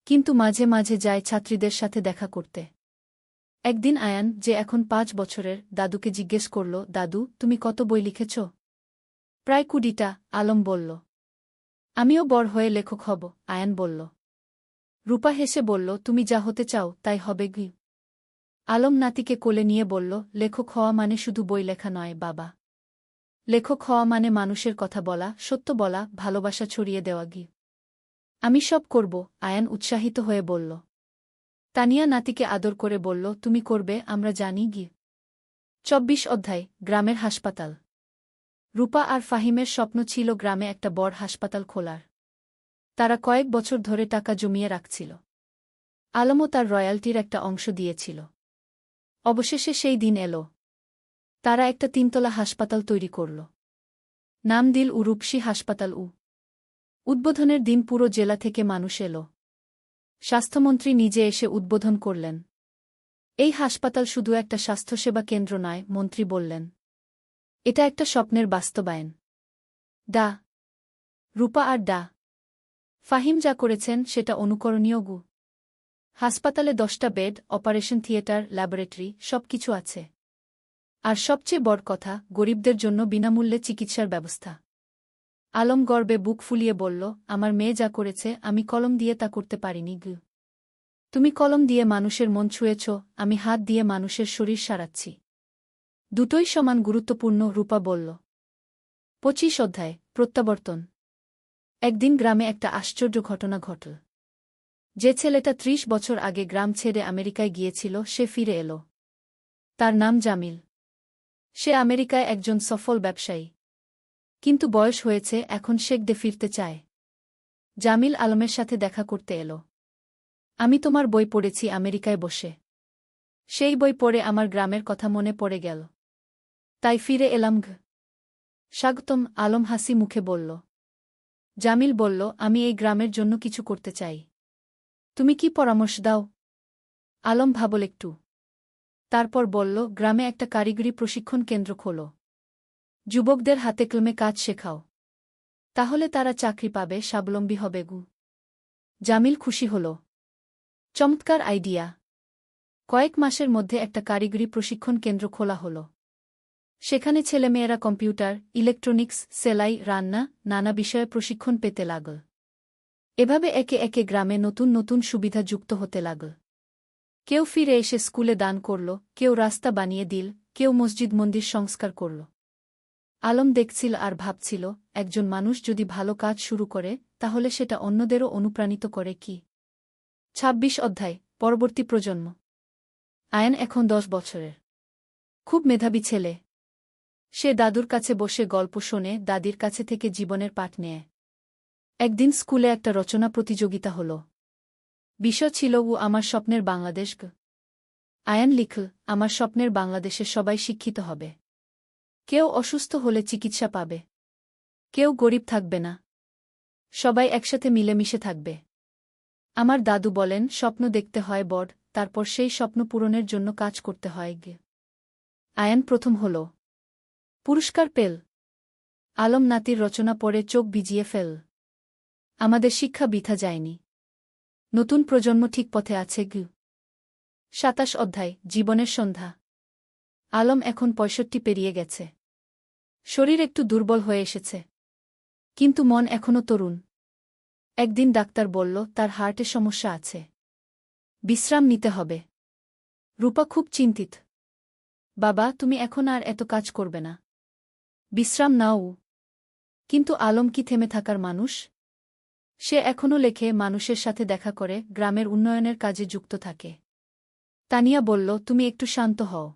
কিন্তু মাঝে মাঝে যায় ছাত্রীদের সাথে দেখা করতে। একদিন আয়ান, যে এখন ৫ বছরের, দাদুকে জিজ্ঞেস করল, দাদু তুমি কত বই লিখেছ? প্রায় ২০টা, আলম বলল। আমিও বড় হয়ে লেখক হব, আয়ান বলল। রূপা হেসে বলল, তুমি যা হতে চাও তাই হবে গি। আলম নাতিকে কোলে নিয়ে বলল, লেখক হওয়া মানে শুধু বই লেখা নয় বাবা। লেখক হওয়া মানে মানুষের কথা বলা, সত্য বলা, ভালোবাসা ছড়িয়ে দেওয়া গি। আমি সব করব, আয়ান উৎসাহিত হয়ে বলল। তানিয়া নাতিকে আদর করে বলল, তুমি করবে, আমরা জানি গি। ২৪ অধ্যায়, গ্রামের হাসপাতাল। রূপা আর ফাহিমের স্বপ্ন ছিল গ্রামে একটা বড় হাসপাতাল খোলার। তারা কয়েক বছর ধরে টাকা জমিয়ে রাখছিল। আলমও তার রয়্যালটির একটা অংশ দিয়েছিল। অবশেষে সেই দিন এল। তারা একটা ৩তলা হাসপাতাল তৈরি করল। নাম দিল রূপসী হাসপাতাল। উদ্বোধনের দিন পুরো জেলা থেকে মানুষ এল। স্বাস্থ্যমন্ত্রী নিজে এসে উদ্বোধন করলেন। এই হাসপাতাল শুধু একটা স্বাস্থ্যসেবা কেন্দ্র নয়, মন্ত্রী বললেন। এটা একটা স্বপ্নের বাস্তবায়ন। ডা রূপা আর ডা ফাহিম যা করেছেন সেটা অনুকরণীয় গু। হাসপাতালে ১০টা বেড, অপারেশন থিয়েটার, ল্যাবরেটরি, সবকিছু আছে। আর সবচেয়ে বড় কথা, গরিবদের জন্য বিনামূল্যে চিকিৎসার ব্যবস্থা। আলম গর্বে বুক ফুলিয়ে বলল, আমার মেয়ে যা করেছে আমি কলম দিয়ে তা করতে পারিনি গু। তুমি কলম দিয়ে মানুষের মন ছুঁয়েছ, আমি হাত দিয়ে মানুষের শরীর সারাচ্ছি। দুটোই সমান গুরুত্বপূর্ণ, রূপা বলল। ২৫ অধ্যায়, প্রত্যাবর্তন। একদিন গ্রামে একটা আশ্চর্য ঘটনা ঘটল। যে ছেলেটা ৩০ বছর আগে গ্রাম ছেড়ে আমেরিকায় গিয়েছিল সে ফিরে এল। তার নাম জামিল। সে আমেরিকায় একজন সফল ব্যবসায়ী। কিন্তু বয়স হয়েছে, এখন শেখদে ফিরতে চায়। জামিল আলমের সাথে দেখা করতে এল। আমি তোমার বই পড়েছি আমেরিকায় বসে। সেই বই পড়ে আমার গ্রামের কথা মনে পড়ে গেল। তাই ফিরে এলাম ঘ। স্বাগতম, আলম হাসি মুখে বলল। জামিল বলল, আমি এই গ্রামের জন্য কিছু করতে চাই। তুমি কি পরামর্শ দাও? আলম ভাবল একটু। তারপর বলল, গ্রামে একটা কারিগরি প্রশিক্ষণ কেন্দ্র খোলো। যুবকদের হাতে কলমে কাজ শেখাও। তাহলে তারা চাকরি পাবে, স্বাবলম্বী হবে গু। জামিল খুশি হল। চমৎকার আইডিয়া। কয়েক মাসের মধ্যে একটা কারিগরি প্রশিক্ষণ কেন্দ্র খোলা হল। সেখানে ছেলেমেয়েরা কম্পিউটার, ইলেকট্রনিক্স, সেলাই, রান্না, নানা বিষয়ে প্রশিক্ষণ পেতে লাগল। এভাবে একে একে গ্রামে নতুন নতুন সুবিধা যুক্ত হতে লাগল। কেউ ফিরে এসে স্কুলে দান করল, কেউ রাস্তা বানিয়ে দিল, কেউ মসজিদ মন্দির সংস্কার করল। আলম দেখছিল আর ভাবছিল, একজন মানুষ যদি ভালো কাজ শুরু করে তাহলে সেটা অন্যদেরও অনুপ্রাণিত করে কি। ২৬ অধ্যায়, পরবর্তী প্রজন্ম। আয়ান এখন ১০ বছরের। খুব মেধাবী ছেলে। সে দাদুর কাছে বসে গল্প শোনে, দাদির কাছে থেকে জীবনের পাঠ নেয়। একদিন স্কুলে একটা রচনা প্রতিযোগিতা হল। বিষয় ছিল আমার স্বপ্নের বাংলাদেশ। আয়ান লিখল, আমার স্বপ্নের বাংলাদেশে সবাই শিক্ষিত হবে। কেউ অসুস্থ হলে চিকিৎসা পাবে। কেউ গরিব থাকবে না। সবাই একসাথে মিলেমিশে থাকবে। আমার দাদু বলেন, স্বপ্ন দেখতে হয় বড়, তারপর সেই স্বপ্ন পূরণের জন্য কাজ করতে হয়। আয়ান প্রথম হল। পুরস্কার পেল। আলম নাতির রচনা পড়ে চোখ ভিজিয়ে ফেল। আমাদের শিক্ষা বৃথা যায়নি। নতুন প্রজন্ম ঠিক পথে আছে। ২৭ অধ্যায়, জীবনের সন্ধ্যা। আলম এখন ৬৫ পেরিয়ে গেছে। শরীর একটু দুর্বল হয়ে এসেছে, কিন্তু মন এখনও তরুণ। একদিন ডাক্তার বলল তার হার্টে সমস্যা আছে, বিশ্রাম নিতে হবে। রূপা খুব চিন্তিত। বাবা, তুমি এখন আর এত কাজ করবে না, বিশ্রাম নাও। কিন্তু আলম কি থেমে থাকার মানুষ? সে এখনও লেখে, মানুষের সাথে দেখা করে, গ্রামের উন্নয়নের কাজে যুক্ত থাকে। তানিয়া বলল, তুমি একটু শান্ত হও।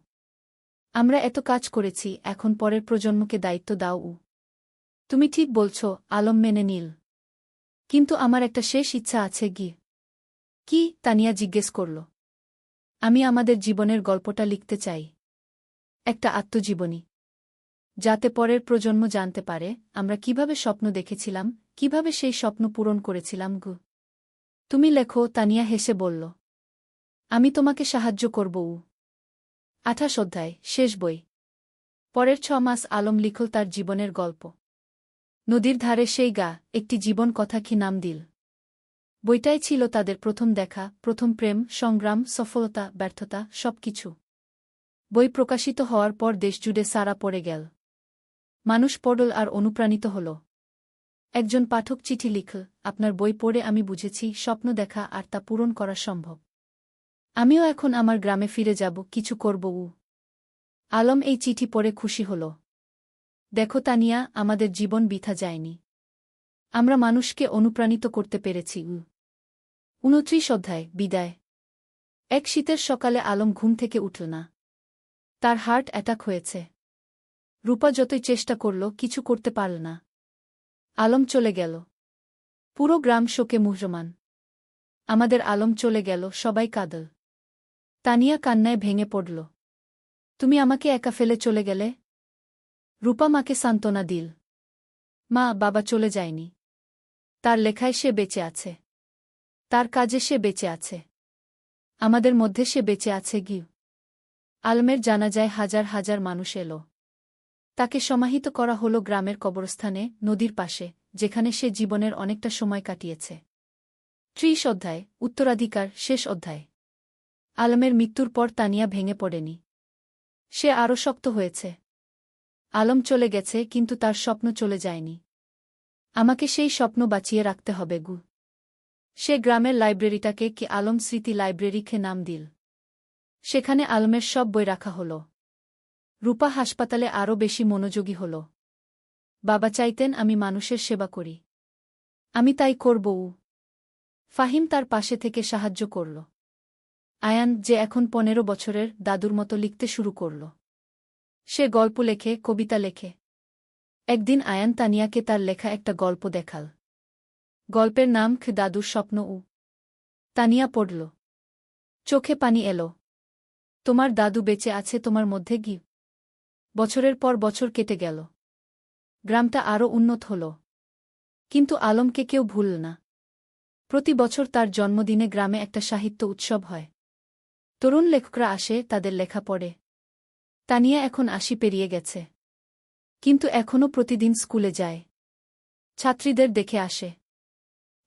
আমরা এত কাজ করেছি, এখন পরের প্রজন্মকে দায়িত্ব দাও। তুমি ঠিক বলছ, আলম মেনে নিল। কিন্তু আমার একটা শেষ ইচ্ছা আছে। কি? তানিয়া জিজ্ঞেস করল। আমি আমাদের জীবনের গল্পটা লিখতে চাই, একটা আত্মজীবনী, যাতে পরের প্রজন্ম জানতে পারে আমরা কিভাবে স্বপ্ন দেখেছিলাম, কিভাবে সেই স্বপ্ন পূরণ করেছিলাম। তুমি লেখো, তানিয়া হেসে বলল। আমি তোমাকে সাহায্য করব। ২৮ অধ্যায়, শেষ বই। পরের ৬ মাস আলম লিখল তার জীবনের গল্প। নদীর ধারে সেই গা, একটি জীবন কথা কি নাম দিল। বইটাই ছিল তাদের প্রথম দেখা, প্রথম প্রেম, সংগ্রাম, সফলতা, ব্যর্থতা, সবকিছু। বই প্রকাশিত হওয়ার পর দেশজুড়ে সাড়া পড়ে গেল। মানুষ পড়ল আর অনুপ্রাণিত হল। একজন পাঠক চিঠি লিখল, আপনার বই পড়ে আমি বুঝেছি স্বপ্ন দেখা আর তা পূরণ করা সম্ভব। আমিও এখন আমার গ্রামে ফিরে যাব, কিছু করব। আলম এই চিঠি পড়ে খুশি হল। দেখো তানিয়া, আমাদের জীবন বৃথা যায়নি। আমরা মানুষকে অনুপ্রাণিত করতে পেরেছি। ২৯ অধ্যায়, বিদায়। এক শীতের সকালে আলম ঘুম থেকে উঠল না। তার হার্ট অ্যাটাক হয়েছে। রূপা যতই চেষ্টা করল, কিছু করতে পারল না। আলম চলে গেল। পুরো গ্রাম শোকে মুহ্যমান। আমাদের আলম চলে গেল, সবাই কাঁদল। তানিয়া কান্নায় ভেঙে পড়ল। তুমি আমাকে একা ফেলে চলে গেলে। রূপা মাকে সান্ত্বনা দিল। মা, বাবা চলে যায়নি। তার লেখায় সে বেঁচে আছে, তার কাজে সে বেঁচে আছে, আমাদের মধ্যে সে বেঁচে আছে। আলমের জানাজায় হাজার হাজার মানুষ এল। তাকে সমাহিত করা হল গ্রামের কবরস্থানে, নদীর পাশে, যেখানে সে জীবনের অনেকটা সময় কাটিয়েছে। ৩০ অধ্যায়, উত্তরাধিকার, শেষ অধ্যায়। আলমের মৃত্যুর পর তানিয়া ভেঙে পড়েনি। সে আরও শক্ত হয়েছে। আলম চলে গেছে, কিন্তু তার স্বপ্ন চলে যায়নি। আমাকে সেই স্বপ্ন বাঁচিয়ে রাখতে হবে। সে গ্রামের লাইব্রেরিটাকে কি আলম স্মৃতি লাইব্রেরিকে নাম দিল। সেখানে আলমের সব বই রাখা হল। রূপা হাসপাতালে আরও বেশি মনোযোগী হল। বাবা চাইতেন আমি মানুষের সেবা করি, আমি তাই করব। ফাহিম তার পাশে থেকে সাহায্য করল। আয়ান, যে এখন ১৫ বছরের, দাদুর মতো লিখতে শুরু করল। সে গল্প লেখে, কবিতা লেখে। একদিন আয়ান তানিয়াকে তার লেখা একটা গল্প দেখাল। গল্পের নাম দাদুর স্বপ্ন। তানিয়া পড়ল। চোখে পানি এলো। তোমার দাদু বেঁচে আছে তোমার মধ্যে। বছরের পর বছর কেটে গেল। গ্রামটা আরও উন্নত হল। কিন্তু আলমকে কেউ ভুলল না। প্রতি বছর তার জন্মদিনে গ্রামে একটা সাহিত্য উৎসব হয়। তরুণ লেখকরা আসে, তাদের লেখা পড়ে। তানিয়া এখন ৮০ পেরিয়ে গেছে, কিন্তু এখনও প্রতিদিন স্কুলে যায়, ছাত্রীদের দেখে আসে।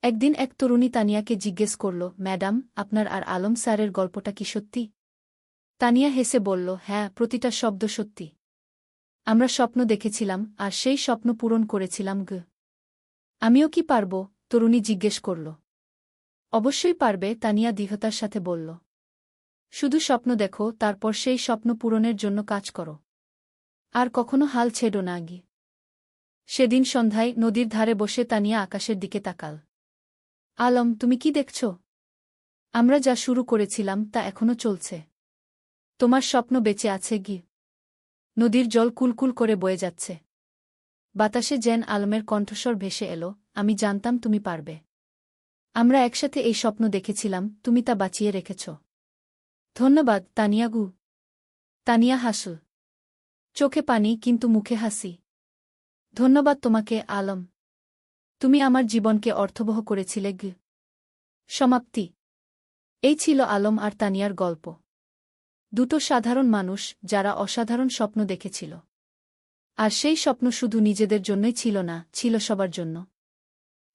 একদিন এক তরুণী তানিয়াকে জিজ্ঞেস করল, ম্যাডাম, আপনার আর আলম স্যারের গল্পটা কি সত্যি? তানিয়া হেসে বলল, হ্যাঁ, প্রতিটা শব্দ সত্যি। আমরা স্বপ্ন দেখেছিলাম, আর সেই স্বপ্ন পূরণ করেছিলাম। আমিও কি পারব? তরুণী জিজ্ঞেস করল। অবশ্যই পারবে, তানিয়া দৃঢ়তার সাথে বলল। শুধু স্বপ্ন দেখো, তারপর সেই স্বপ্ন পূরণের জন্য কাজ করো। আর কখনো হাল ছেড়ো না। সেদিন সন্ধ্যায় নদীর ধারে বসে তানিয়া আকাশের দিকে তাকাল। আলম, তুমি কি দেখছ? আমরা যা শুরু করেছিলাম তা এখনো চলছে। তোমার স্বপ্ন বেঁচে আছে। নদীর জল কুলকুল করে বয়ে যাচ্ছে। বাতাসে যেন আলমের কণ্ঠস্বর ভেসে এলো, আমি জানতাম তুমি পারবে। আমরা একসাথে এই স্বপ্ন দেখেছিলাম, তুমি তা বাঁচিয়ে রেখেছ। ধন্যবাদ, তানিয়া। তানিয়া হাসল। চোখে পানি, কিন্তু মুখে হাসি। ধন্যবাদ তোমাকে, আলম। তুমি আমার জীবনকে অর্থবহ করেছিলে। সমাপ্তি। এই ছিল আলম আর তানিয়ার গল্প। দুটো সাধারণ মানুষ যারা অসাধারণ স্বপ্ন দেখেছিল। আর সেই স্বপ্ন শুধু নিজেদের জন্যই ছিল না, ছিল সবার জন্য।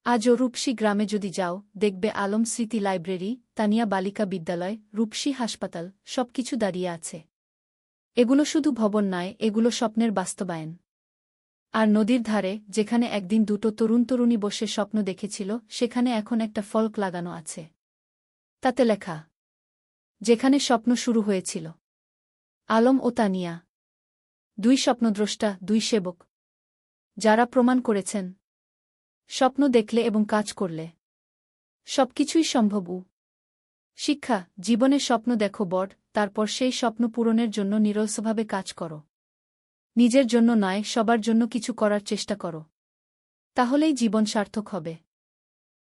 আজও রূপসী গ্রামে যদি যাও, দেখবে আলম স্মৃতি লাইব্রেরি, তানিয়া বালিকা বিদ্যালয়, রূপসী হাসপাতাল, সবকিছু দাঁড়িয়ে আছে। এগুলো শুধু ভবন নয়, এগুলো স্বপ্নের বাস্তবায়ন। আর নদীর ধারে, যেখানে একদিন দুটো তরুণী বসে স্বপ্ন দেখেছিল, সেখানে এখন একটা ফলক লাগানো আছে। তাতে লেখা, যেখানে স্বপ্ন শুরু হয়েছিল। আলম ও তানিয়া, দুই স্বপ্নদ্রষ্টা, দুই সেবক, যারা প্রমাণ করেছেন স্বপ্ন দেখলে এবং কাজ করলে সবকিছুই সম্ভব। শিক্ষা, জীবনে স্বপ্ন দেখো বড়, তারপর সেই স্বপ্ন পূরণের জন্য নিরলসভাবে কাজ করো। নিজের জন্য নয়, সবার জন্য কিছু করার চেষ্টা করো। তাহলেই জীবন সার্থক হবে।